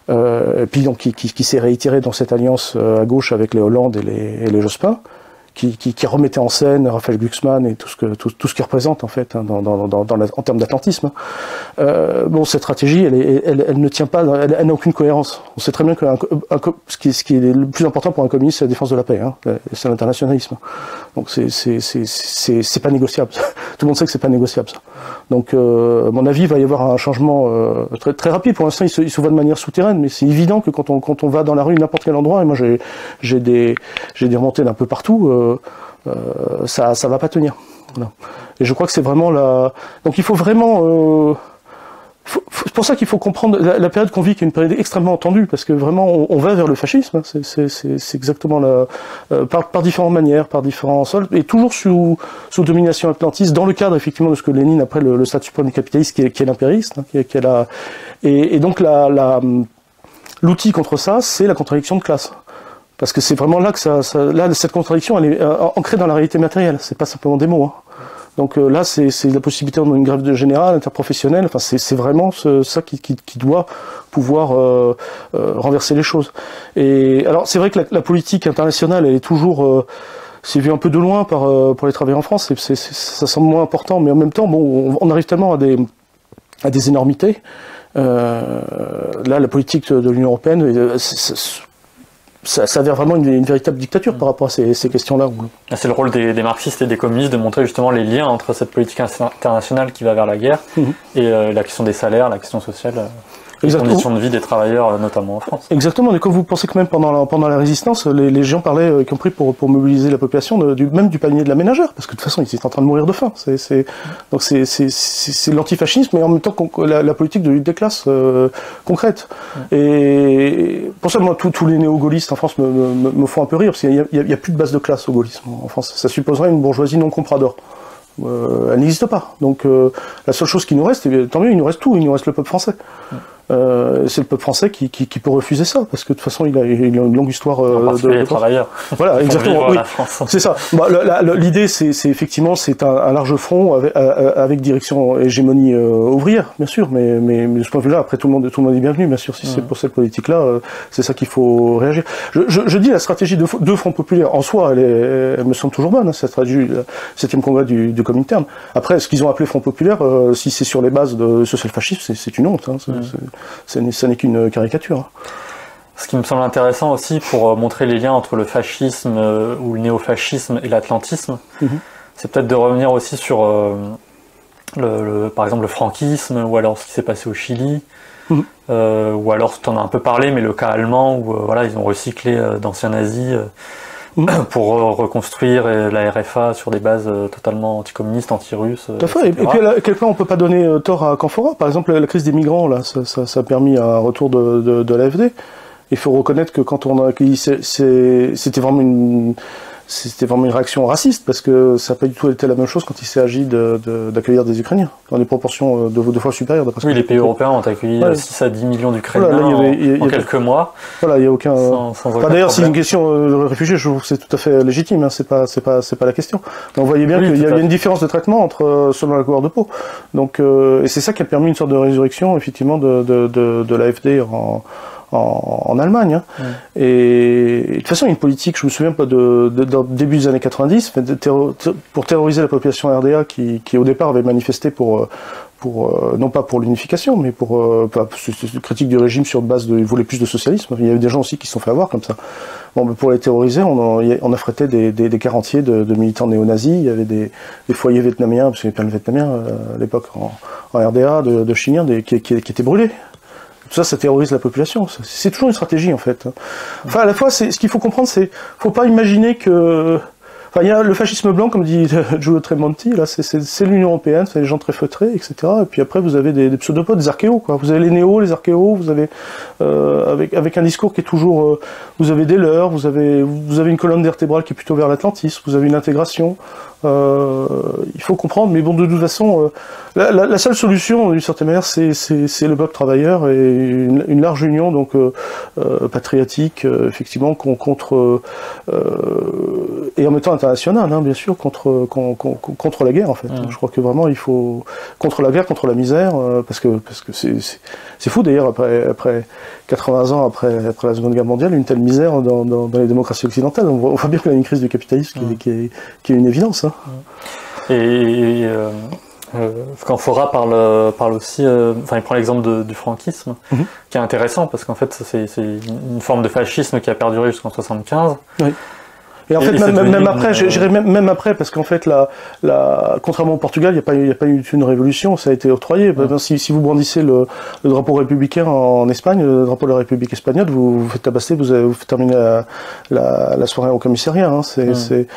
Speaker 2: Et puis donc qui s'est réitéré dans cette alliance à gauche avec les Hollande et les Jospin, qui remettait en scène Raphaël Glucksmann et tout ce qu'il représente en fait, hein, en termes d'atlantisme. Bon, cette stratégie, elle ne tient pas, elle n'a aucune cohérence. On sait très bien que ce qui est le plus important pour un communiste, c'est la défense de la paix, hein, c'est l'internationalisme. Donc c'est pas négociable. Tout le monde sait que c'est pas négociable, ça. Donc, à mon avis, il va y avoir un changement très, très rapide. Pour l'instant, il se voit de manière souterraine, mais c'est évident que quand on va dans la rue, n'importe quel endroit, et moi j'ai des remontées d'un peu partout, ça va pas tenir. Voilà. Et je crois que c'est vraiment donc il faut vraiment... c'est pour ça qu'il faut comprendre la période qu'on vit, qui est une période extrêmement tendue, parce que vraiment on va vers le fascisme, hein, c'est exactement par différentes manières, par différents sols, et toujours sous domination atlantiste, dans le cadre effectivement de ce que Lénine appelle le stade suprême du capitalisme, qui est l'impériste, hein, et donc l'outil contre ça, c'est la contradiction de classe. Parce que c'est vraiment là que là, cette contradiction, elle est ancrée dans la réalité matérielle, c'est pas simplement des mots. Hein. Donc là, c'est la possibilité d'une grève générale, interprofessionnelle. Enfin, c'est vraiment ça qui doit pouvoir renverser les choses. Et alors, c'est vrai que la politique internationale, elle est toujours c'est vu un peu de loin pour les travailleurs en France. Ça semble moins important, mais en même temps, bon, on arrive tellement à des énormités. Là, la politique de l'Union européenne, ça s'avère vraiment une véritable dictature par rapport à ces questions-là.
Speaker 1: C'est le rôle des marxistes et des communistes de montrer justement les liens entre cette politique internationale qui va vers la guerre et la question des salaires, la question sociale, les conditions de vie des travailleurs, notamment en France. Exactement,
Speaker 2: et quand vous pensez que même pendant la résistance, les gens parlaient, y compris pour mobiliser la population, même du panier de la ménagère, parce que de toute façon, ils étaient en train de mourir de faim. Donc c'est l'antifascisme, mais en même temps la politique de lutte des classes concrète. Et pour ça, moi, tous les néo-gaullistes en France me font un peu rire, parce qu'il n'y a plus de base de classe au gaullisme en France. Ça supposerait une bourgeoisie non comprador. Elle n'existe pas. Donc la seule chose qui nous reste, tant mieux, il nous reste tout, il nous reste le peuple français. C'est le peuple français qui peut refuser ça, parce que de toute façon il a une longue histoire
Speaker 1: de travailleurs.
Speaker 2: Voilà, exactement. Oui. C'est ça. Bah, l'idée, c'est effectivement, c'est un large front avec direction hégémonie ouvrière, bien sûr, mais de ce point de vue-là, après tout le monde est bienvenu, bien sûr. Si c'est pour cette politique-là, c'est ça qu'il faut réagir. Je dis la stratégie de front populaire en soi, elle me semble toujours bonne, hein, cette stratégie, le 7e congrès du Comintern. Après, ce qu'ils ont appelé front populaire, si c'est sur les bases de social-fascisme, c'est une honte. Hein, ça n'est qu'une caricature.
Speaker 1: Ce qui me semble intéressant aussi pour montrer les liens entre le fascisme ou le néofascisme et l'atlantisme, c'est peut-être de revenir aussi sur par exemple le franquisme, ou alors ce qui s'est passé au Chili, ou alors tu en as un peu parlé, mais le cas allemand où voilà, ils ont recyclé d'anciens nazis pour reconstruire la RFA sur des bases totalement anticommunistes, anti-russes.
Speaker 2: Tout à fait. Et puis à quel point on peut pas donner tort à Canfora. Par exemple, la crise des migrants, là, ça a permis un retour de l'AfD. Il faut reconnaître que quand c'était vraiment c'était vraiment une réaction raciste, parce que ça n'a pas du tout été la même chose quand il s'est agi d'accueillir des Ukrainiens, dans des proportions deux fois supérieures.
Speaker 1: Oui, les pays européens ont accueilli 6 à 10 millions d'Ukrainiens en quelques mois.
Speaker 2: Voilà, il n'y a aucun... D'ailleurs, c'est une question de réfugiés, je trouve que c'est tout à fait légitime, hein, c'est pas la question. Mais on voyait bien qu'il y avait une différence de traitement selon la couleur de peau. Donc, et c'est ça qui a permis une sorte de résurrection, effectivement, de l'AfD en Allemagne. Hein. Et de toute façon, il y a une politique, je me souviens pas début des années 90, pour terroriser la population RDA qui au départ avait manifesté pour non pas pour l'unification, mais pour critique du régime sur base ils voulaient plus de socialisme. Il y avait des gens aussi qui se sont fait avoir comme ça. Bon, mais pour les terroriser, on affrétait des quarantiers de militants néo-nazis. Il y avait des foyers vietnamiens, parce qu'il y avait plein de Vietnamiens à l'époque en RDA, de Chiniens, qui étaient brûlés. Tout ça, ça terrorise la population. C'est toujours une stratégie, en fait. Enfin, à la fois, ce qu'il faut comprendre, faut pas imaginer que... Enfin, il y a le fascisme blanc, comme dit Giulio Tremonti, là, c'est l'Union Européenne, c'est des gens très feutrés, etc. Et puis après, vous avez des pseudopodes, des archéos, quoi. Vous avez les néos, les archéos, vous avez, avec un discours qui est toujours, vous avez des leurs, vous avez une colonne vertébrale qui est plutôt vers l'atlantisme, vous avez une intégration. Il faut comprendre, mais bon, de toute façon, la seule solution, d'une certaine manière, c'est le peuple travailleur et une large union, donc patriotique, effectivement, contre et en même temps internationale, hein, bien sûr, contre la guerre, en fait. Je crois que vraiment, il faut contre la guerre, contre la misère, parce que c'est fou d'ailleurs après 80 ans après la Seconde Guerre mondiale, une telle misère dans les démocraties occidentales. On voit bien qu'il y a une crise du capitalisme qui est une évidence. Hein.
Speaker 1: Et Canfora parle aussi, il prend l'exemple du franquisme, qui est intéressant parce qu'en fait c'est une forme de fascisme qui a perduré jusqu'en 75. Oui.
Speaker 2: Et en fait, même après, j'irais même après, parce qu'en fait, contrairement au Portugal, il n'y a pas eu une révolution, ça a été octroyé. Si vous brandissez le drapeau républicain en Espagne, le drapeau de la République espagnole, vous faites tabasser, vous faites terminer la soirée au commissariat. Hein. C'est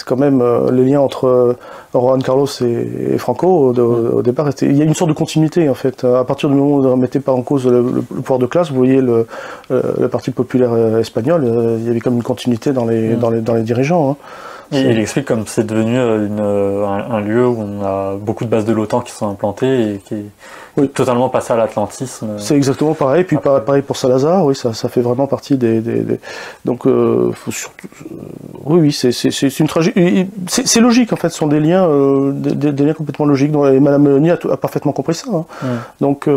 Speaker 2: quand même les liens entre Juan Carlos et Franco, au départ, il y a une sorte de continuité, en fait. À partir du moment où vous ne remettez pas en cause le pouvoir de classe, vous voyez le Parti populaire espagnol, il y avait comme une continuité dans les dirigeants. Hein.
Speaker 1: Et il explique comme c'est devenu un lieu où on a beaucoup de bases de l'OTAN qui sont implantées et qui est totalement passé à l'atlantisme.
Speaker 2: C'est exactement pareil. Puis pareil pour Salazar, oui, ça fait vraiment partie donc faut surtout, oui, c'est une tragédie. C'est logique en fait, ce sont des liens complètement logiques. Et Madame Meloni a parfaitement compris ça. Hein. Donc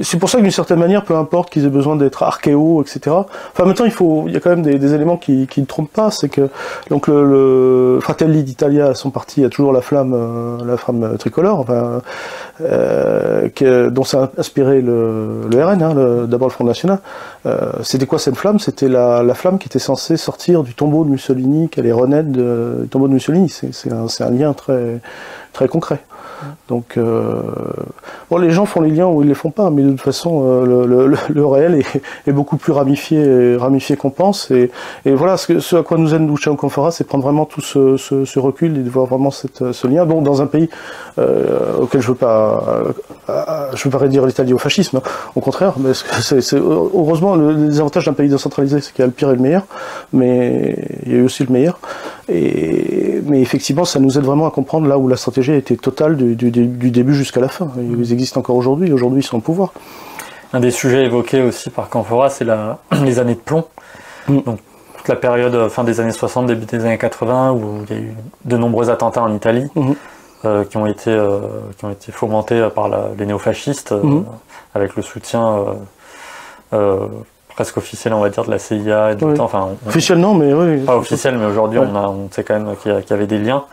Speaker 2: c'est pour ça que d'une certaine manière, peu importe qu'ils aient besoin d'être archéos, etc. Enfin, en même temps, il y a quand même des éléments qui ne trompent pas. C'est que donc le Fratelli d'Italia, son parti a toujours la flamme tricolore, enfin, dont s'est inspiré le RN, hein, d'abord le Front National. C'était quoi cette flamme? C'était la flamme qui était censée sortir du tombeau de Mussolini, qui allait renaître du tombeau de Mussolini. C'est un lien très, très concret. Donc, bon, les gens font les liens ou ils les font pas, mais de toute façon, le réel est beaucoup plus ramifié qu'on pense. Et voilà, ce à quoi nous aide Luciano Canfora, c'est prendre vraiment tout ce recul et de voir vraiment ce lien. Bon, dans un pays auquel je veux pas réduire l'Italie au fascisme, hein, au contraire. Mais heureusement, les avantages d'un pays décentralisé, c'est qu'il y a le pire et le meilleur, mais il y a eu aussi le meilleur. Mais effectivement, ça nous aide vraiment à comprendre là où la stratégie a été totale du début jusqu'à la fin. Ils existent encore aujourd'hui. Aujourd'hui, ils sont au pouvoir.
Speaker 1: Un des sujets évoqués aussi par Canfora, c'est les années de plomb. Donc, toute la période fin des années 60, début des années 80, où il y a eu de nombreux attentats en Italie, qui ont été fomentés par les néofascistes, avec le soutien presque officiel, on va dire, de la CIA. Enfin,
Speaker 2: officiel, non, mais oui.
Speaker 1: Pas officiel, mais aujourd'hui, on sait quand même qu'il y avait des liens.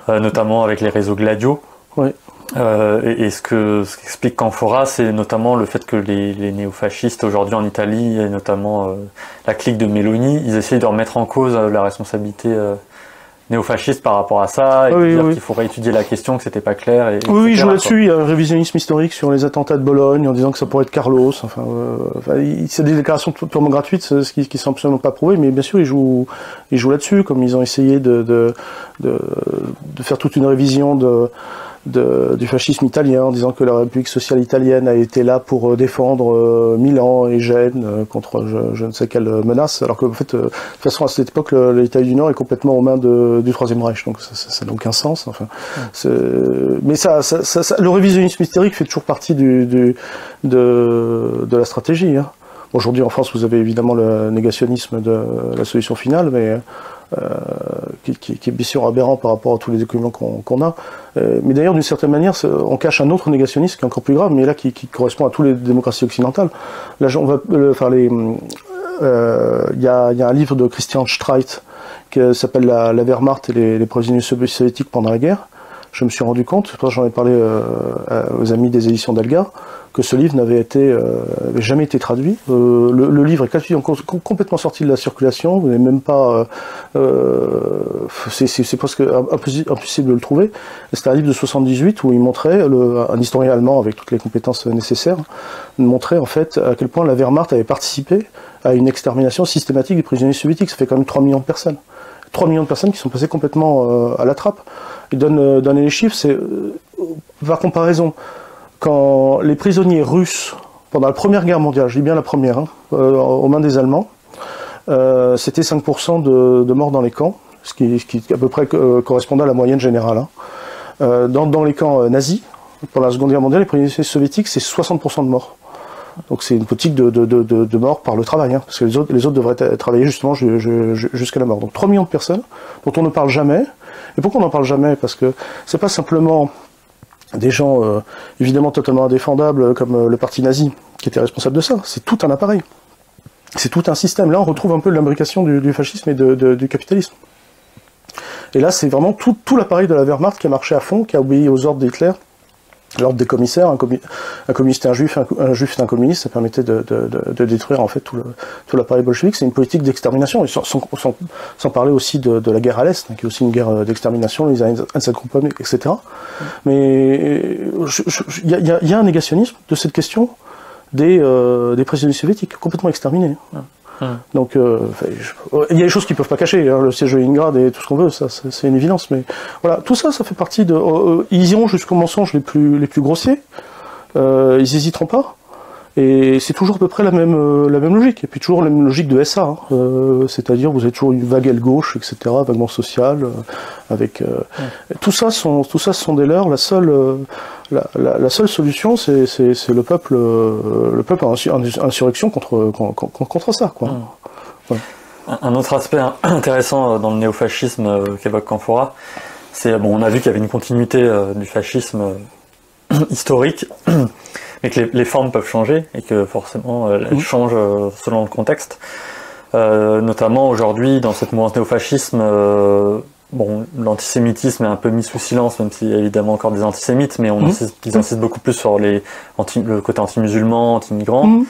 Speaker 1: Notamment avec les réseaux Gladio. Et ce qu'explique Canfora, c'est notamment le fait que les néofascistes aujourd'hui en Italie, et notamment la clique de Meloni, ils essayent de remettre en cause la responsabilité néofasciste par rapport à ça, et dire qu'il faudrait étudier la question, que c'était pas clair.
Speaker 2: Oui, je joue là-dessus, il y a un révisionnisme historique sur les attentats de Bologne, en disant que ça pourrait être Carlos, c'est des déclarations purement gratuites, ce qui sont absolument pas prouvées, mais bien sûr, ils jouent là-dessus, comme ils ont essayé de faire toute une révision du fascisme italien, en disant que la République sociale italienne a été là pour défendre Milan et Gênes contre je ne sais quelle menace, alors que en fait, de toute façon à cette époque l'Italie du Nord est complètement aux mains du Troisième Reich, donc ça n'a aucun sens. Enfin, mais le révisionnisme historique fait toujours partie de la stratégie. Hein. Aujourd'hui en France, vous avez évidemment le négationnisme de la solution finale, mais qui est bien sûr aberrant par rapport à tous les documents qu'on a. Mais d'ailleurs, d'une certaine manière, on cache un autre négationnisme qui est encore plus grave, mais là qui correspond à toutes les démocraties occidentales. Là, il y a un livre de Christian Streit qui s'appelle la Wehrmacht et les prisonniers soviétiques pendant la guerre. Je me suis rendu compte, j'en ai parlé aux amis des éditions Delga, que ce livre n'avait jamais été traduit. Le livre est complètement sorti de la circulation, vous n'avez même pas... c'est presque impossible de le trouver. C'était un livre de 78 où il montrait, un historien allemand avec toutes les compétences nécessaires, montrait en fait à quel point la Wehrmacht avait participé à une extermination systématique des prisonniers soviétiques. Ça fait quand même 3 millions de personnes. 3 millions de personnes qui sont passées complètement à la trappe. Il donne les chiffres, c'est par comparaison. Quand les prisonniers russes, pendant la Première Guerre mondiale, je dis bien la première, aux mains des Allemands, c'était 5% de morts dans les camps, ce qui à peu près correspondait à la moyenne générale. Hein. Dans les camps nazis, pendant la Seconde Guerre mondiale, les prisonniers soviétiques, c'est 60% de morts. Donc c'est une politique de mort par le travail, hein, parce que les autres devraient travailler justement jusqu'à la mort. Donc 3 millions de personnes dont on ne parle jamais. Et pourquoi on n'en parle jamais? Parce que c'est pas simplement des gens évidemment totalement indéfendables comme le parti nazi qui était responsable de ça. C'est tout un appareil. C'est tout un système. Là on retrouve un peu l'imbrication du fascisme et du capitalisme. Et là c'est vraiment tout l'appareil de la Wehrmacht qui a marché à fond, qui a obéi aux ordres d'Hitler. L'ordre des commissaires, un communiste et un juif et un communiste, ça permettait de détruire en fait tout l'appareil bolchevique. C'est une politique d'extermination, sans parler aussi de la guerre à l'Est, hein, qui est aussi une guerre d'extermination, les Einsatzgruppen, etc. Mais il y a un négationnisme de cette question des prisonniers soviétiques, complètement exterminés. Donc, il y a des choses qu'ils ne peuvent pas cacher, hein, le siège de Leningrad et tout ce qu'on veut, ça c'est une évidence, mais voilà, tout ça, ça fait partie de... ils iront jusqu'aux mensonges les plus grossiers, ils n'hésiteront pas, et c'est toujours à peu près la même logique, et puis toujours la même logique de SA, hein, c'est-à-dire vous avez toujours une vague aile gauche, etc., vaguement sociale, avec... tout ça sont des leurs, la seule solution, c'est le peuple en insurrection contre ça, quoi. Ouais.
Speaker 1: Un autre aspect intéressant dans le néofascisme qu'évoque Canfora, c'est, bon, on a vu qu'il y avait une continuité du fascisme historique, mais que les formes peuvent changer, et que forcément elles changent selon le contexte. Notamment aujourd'hui, dans cette mouvance néofascisme, bon, l'antisémitisme est un peu mis sous silence, même s'il y a évidemment encore des antisémites, mais ils insistent beaucoup plus sur le côté anti-musulman, anti-migrant.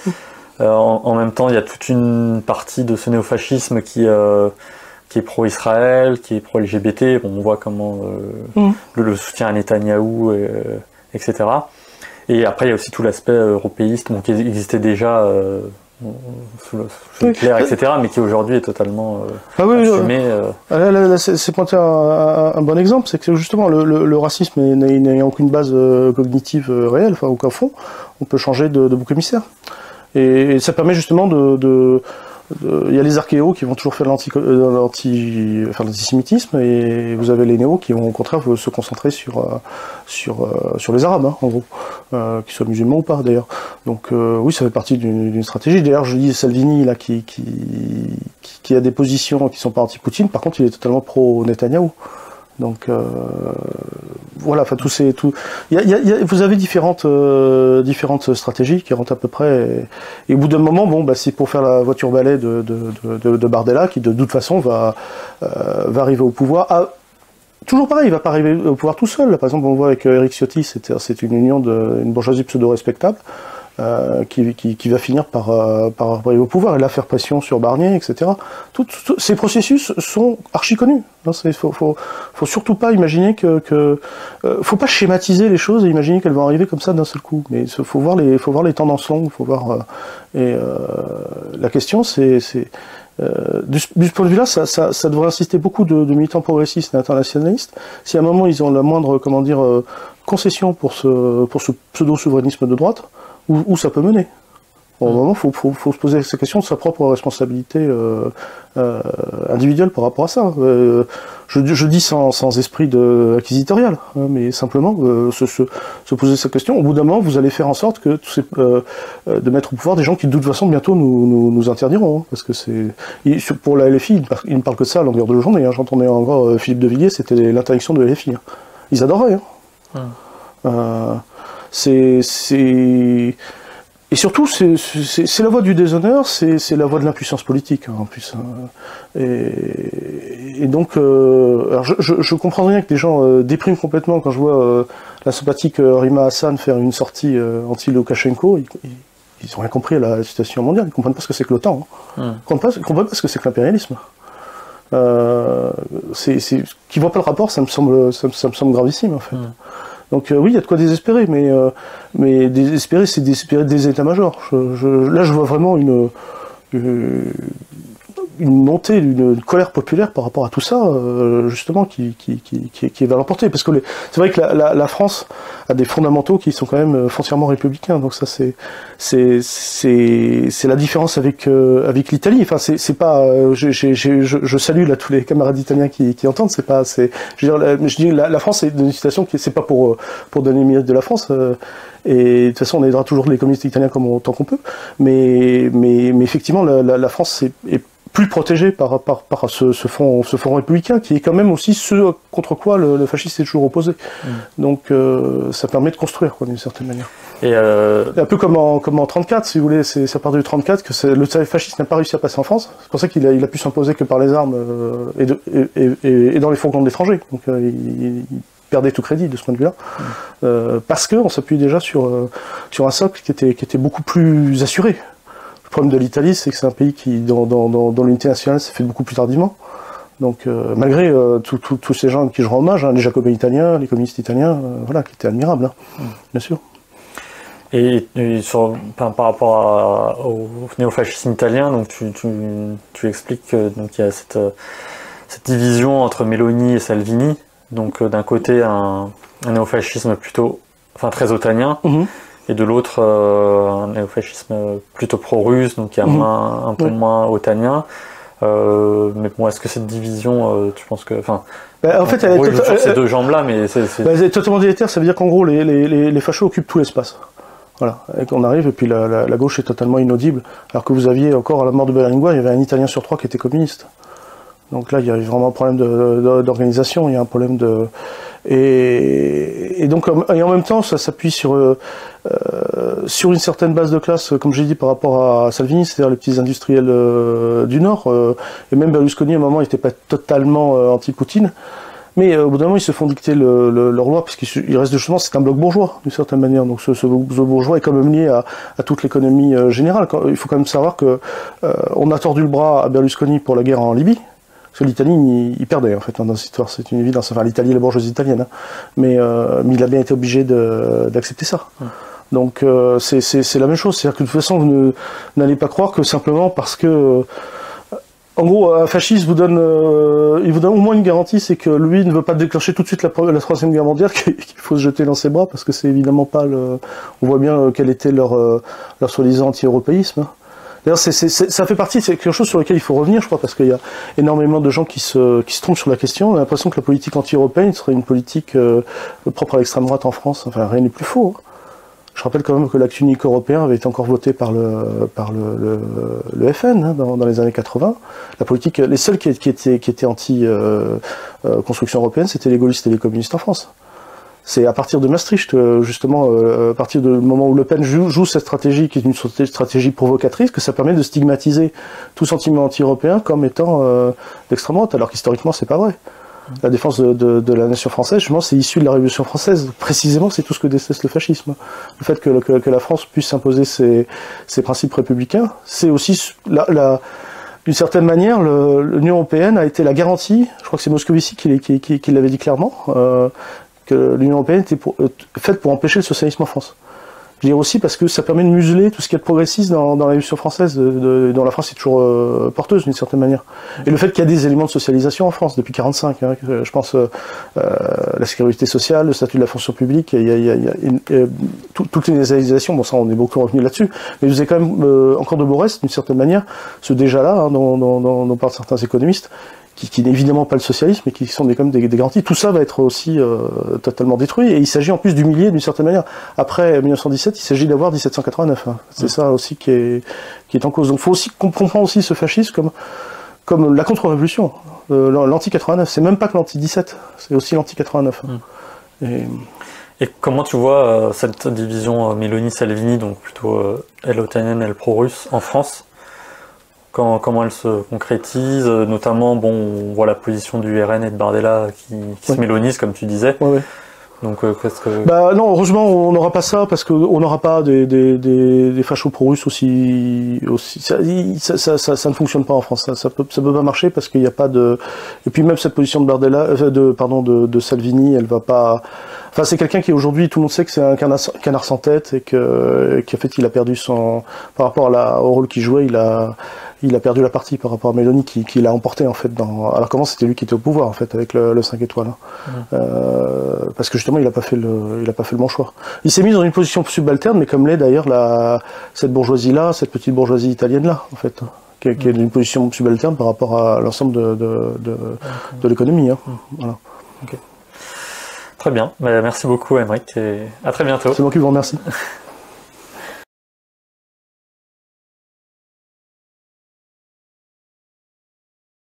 Speaker 1: En même temps, il y a toute une partie de ce néofascisme qui est pro-Israël, qui est pro-LGBT. Bon, on voit comment le soutien à Netanyahou, etc. Et après, il y a aussi tout l'aspect européiste, qui existait déjà sous Hitler, etc., mais qui aujourd'hui est totalement assumé.
Speaker 2: Là, c'est pointé un bon exemple, c'est que justement le racisme n'ayant aucune base cognitive réelle, enfin aucun fond, on peut changer de bouc émissaire. Et ça permet justement il y a les archéos qui vont toujours faire l'antisémitisme, et vous avez les néos qui vont au contraire se concentrer sur les Arabes, hein, en gros, qu'ils soient musulmans ou pas d'ailleurs. Donc oui, ça fait partie d'une stratégie. D'ailleurs, je dis Salvini là qui a des positions qui sont pas anti-Poutine, par contre il est totalement pro-Netanyahou. Donc voilà, enfin vous avez différentes stratégies qui rentrent à peu près, et au bout d'un moment, bon, c'est pour faire la voiture balai de Bardella, qui de toute façon va arriver au pouvoir. Toujours pareil, il va pas arriver au pouvoir tout seul. Là, par exemple, on voit avec Éric Ciotti, c'est une union d'une bourgeoisie pseudo-respectable. Qui va finir par arriver au pouvoir et là faire pression sur Barnier, etc. Ces processus sont archi connus. Faut surtout pas imaginer faut pas schématiser les choses et imaginer qu'elles vont arriver comme ça d'un seul coup. Mais faut voir les tendances longues, faut voir. La question c'est de ce point de vue-là, ça devrait insister beaucoup de militants progressistes et internationalistes. Si à un moment ils ont la moindre, concession pour ce pseudo-souverainisme de droite, où ça peut mener. Au moment, il faut se poser ces questions de sa propre responsabilité individuelle par rapport à ça. Je dis sans esprit acquisitorial, hein, mais simplement se poser ces questions. Au bout d'un moment, vous allez faire en sorte que de mettre au pouvoir des gens qui, de toute façon, bientôt nous interdiront. Hein, parce que pour la LFI, ils ne parlent que de ça à longueur de journée. Hein. J'entendais encore Philippe de Villiers, c'était l'interdiction de la LFI. Hein. Ils adoraient. Hein. Et surtout, c'est la voie du déshonneur, c'est la voie de l'impuissance politique, hein, en plus. Hein. Et donc, alors je comprends bien que les gens dépriment complètement quand je vois la sympathique Rima Hassan faire une sortie anti-Loukachenko. Ils n'ont rien compris à la situation mondiale, ils ne comprennent pas ce que c'est que l'OTAN. Hein. Ils ne comprennent pas ce que c'est que l'impérialisme. Qui voient pas le rapport, ça me semble gravissime, en fait. Donc oui, il y a de quoi désespérer, mais désespérer, c'est désespérer des états-majors. Là, je vois vraiment une montée d'une colère populaire par rapport à tout ça, justement, qui est vers l'emporter. Parce que c'est vrai que la France a des fondamentaux qui sont quand même foncièrement républicains. Donc ça, c'est la différence avec l'Italie. Enfin, c'est pas. Je salue là tous les camarades italiens qui entendent. Je dis la France est dans une situation qui c'est pas pour donner le mérite de la France. Et de toute façon, on aidera toujours les communistes italiens autant qu'on peut. Mais effectivement, la France est plus protégé par ce front républicain, qui est quand même aussi ce contre quoi le fascisme est toujours opposé. Donc ça permet de construire, quoi, d'une certaine manière. Et un peu comme en 34, si vous voulez, c'est à partir du 34 que le fascisme n'a pas réussi à passer en France. C'est pour ça qu'il a pu s'imposer que par les armes et dans les fourgons de l'étranger. Donc il perdait tout crédit de ce point de vue-là, parce qu'on s'appuie déjà sur un socle qui était beaucoup plus assuré. Le problème de l'Italie, c'est que c'est un pays qui, dans l'unité nationale, s'est fait beaucoup plus tardivement. Donc, malgré tous ces gens à qui je rends hommage, hein, les jacobins italiens, les communistes italiens, voilà, qui étaient admirables, hein, bien sûr.
Speaker 1: Et par rapport au néofascisme italien, donc tu expliques qu'il y a cette division entre Meloni et Salvini. Donc, d'un côté, un néofascisme plutôt, très otanien. Et de l'autre, un néofascisme plutôt pro-russe, donc qui est un peu moins otanien. Mais bon, est-ce que cette division, tu penses que... en fait, elle est sur ces deux jambes-là, mais
Speaker 2: elle est totalement délétère, ça veut dire qu'en gros, les fachos occupent tout l'espace. Voilà, et qu'on arrive, et puis la gauche est totalement inaudible. Alors que vous aviez, encore à la mort de Berlinguer, il y avait un Italien sur 3 qui était communiste. Donc là, il y a vraiment un problème d'organisation, il y a un problème de... Et donc, et en même temps, ça s'appuie sur une certaine base de classe, comme j'ai dit, par rapport à Salvini, c'est-à-dire les petits industriels du Nord. Et même Berlusconi, à un moment, n'était pas totalement anti-Poutine. Mais au bout d'un moment, ils se font dicter leur loi, puisqu'il reste justement, c'est un bloc bourgeois, d'une certaine manière. Donc ce bourgeois est quand même lié à toute l'économie générale. Il faut quand même savoir que on a tordu le bras à Berlusconi pour la guerre en Libye. Parce que l'Italie, il perdait, en fait, dans cette histoire, c'est une évidence. Enfin, l'Italie et la bourgeoisie italienne, hein. Mais il a bien été obligé d'accepter ça. Donc, c'est la même chose. C'est-à-dire que de toute façon, vous n'allez pas croire que simplement parce que... en gros, un fasciste il vous donne au moins une garantie, c'est que lui ne veut pas déclencher tout de suite la Troisième Guerre mondiale, qu'il faut se jeter dans ses bras, parce que c'est évidemment pas on voit bien quel était leur soi-disant anti-européisme, hein. D'ailleurs, ça fait partie, c'est quelque chose sur lequel il faut revenir, je crois, parce qu'il y a énormément de gens qui se trompent sur la question. On a l'impression que la politique anti-européenne serait une politique propre à l'extrême droite en France. Enfin, rien n'est plus faux, hein. Je rappelle quand même que l'acte unique européen avait été encore voté par le FN, hein, dans les années 80. La politique, les seuls qui étaient anti-construction européenne, c'était les gaullistes et les communistes en France. C'est à partir de Maastricht, justement, à partir du moment où Le Pen joue cette stratégie, qui est une stratégie provocatrice, que ça permet de stigmatiser tout sentiment anti-européen comme étant d'extrême droite, alors qu'historiquement, c'est pas vrai. La défense de la nation française, justement, c'est issu de la Révolution française. Précisément, c'est tout ce que déteste le fascisme. Le fait que la France puisse imposer ses principes républicains, c'est aussi d'une certaine manière, l'Union européenne a été la garantie, je crois que c'est Moscovici qui l'avait dit clairement, que l'Union européenne était faite pour empêcher le socialisme en France. Je dirais aussi parce que ça permet de museler tout ce qu'il y a de progressiste dans la révolution française, dont la France est toujours porteuse d'une certaine manière. Et le fait qu'il y a des éléments de socialisation en France depuis 1945, hein, je pense la sécurité sociale, le statut de la fonction publique, il y a toutes les nationalisations, bon ça on est beaucoup revenu là-dessus, mais vous avez quand même encore de beaux restes d'une certaine manière, ce déjà-là, hein, dont parlent certains économistes, qui n'est évidemment pas le socialisme, mais qui sont quand même des garanties. Tout ça va être aussi totalement détruit, et il s'agit en plus d'humilier d'une certaine manière. Après 1917, il s'agit d'avoir 1789. Hein. C'est ça aussi qui est en cause. Donc il faut aussi comprendre aussi ce fascisme comme la contre-révolution. L'anti-89, c'est même pas que l'anti-17, c'est aussi l'anti-89. Hein.
Speaker 1: Et comment tu vois cette division Meloni-Salvini, donc plutôt elle otanienne, elle pro-russe, en France? Comment elle se concrétise, notamment, bon, on voit la position du RN et de Bardella qui se mélonisent, comme tu disais.
Speaker 2: Ouais.
Speaker 1: Donc, qu'est-ce que...
Speaker 2: Bah non, heureusement, on n'aura pas ça, parce qu'on n'aura pas des fachos pro-russes aussi ça ne fonctionne pas en France. Ça peut pas marcher parce qu'il n'y a pas de... Et puis même cette position de Bardella, de Salvini, elle va pas... Enfin, c'est quelqu'un qui aujourd'hui, tout le monde sait que c'est un canard sans tête et qu'en fait, il a perdu par rapport au rôle qu'il jouait, il a perdu la partie par rapport à Meloni qui l'a emporté en fait alors qu'avant c'était lui qui était au pouvoir en fait avec le 5 étoiles. Hein. Parce que justement, il a pas fait le bon choix. Il s'est mis dans une position subalterne, mais comme l'est d'ailleurs cette bourgeoisie-là, cette petite bourgeoisie italienne-là, en fait. Qui est d'une position subalterne par rapport à l'ensemble de l'économie. Hein. Voilà.
Speaker 1: Okay. Très bien, merci beaucoup Aymeric et à très bientôt.
Speaker 2: C'est moi qui vous remercie.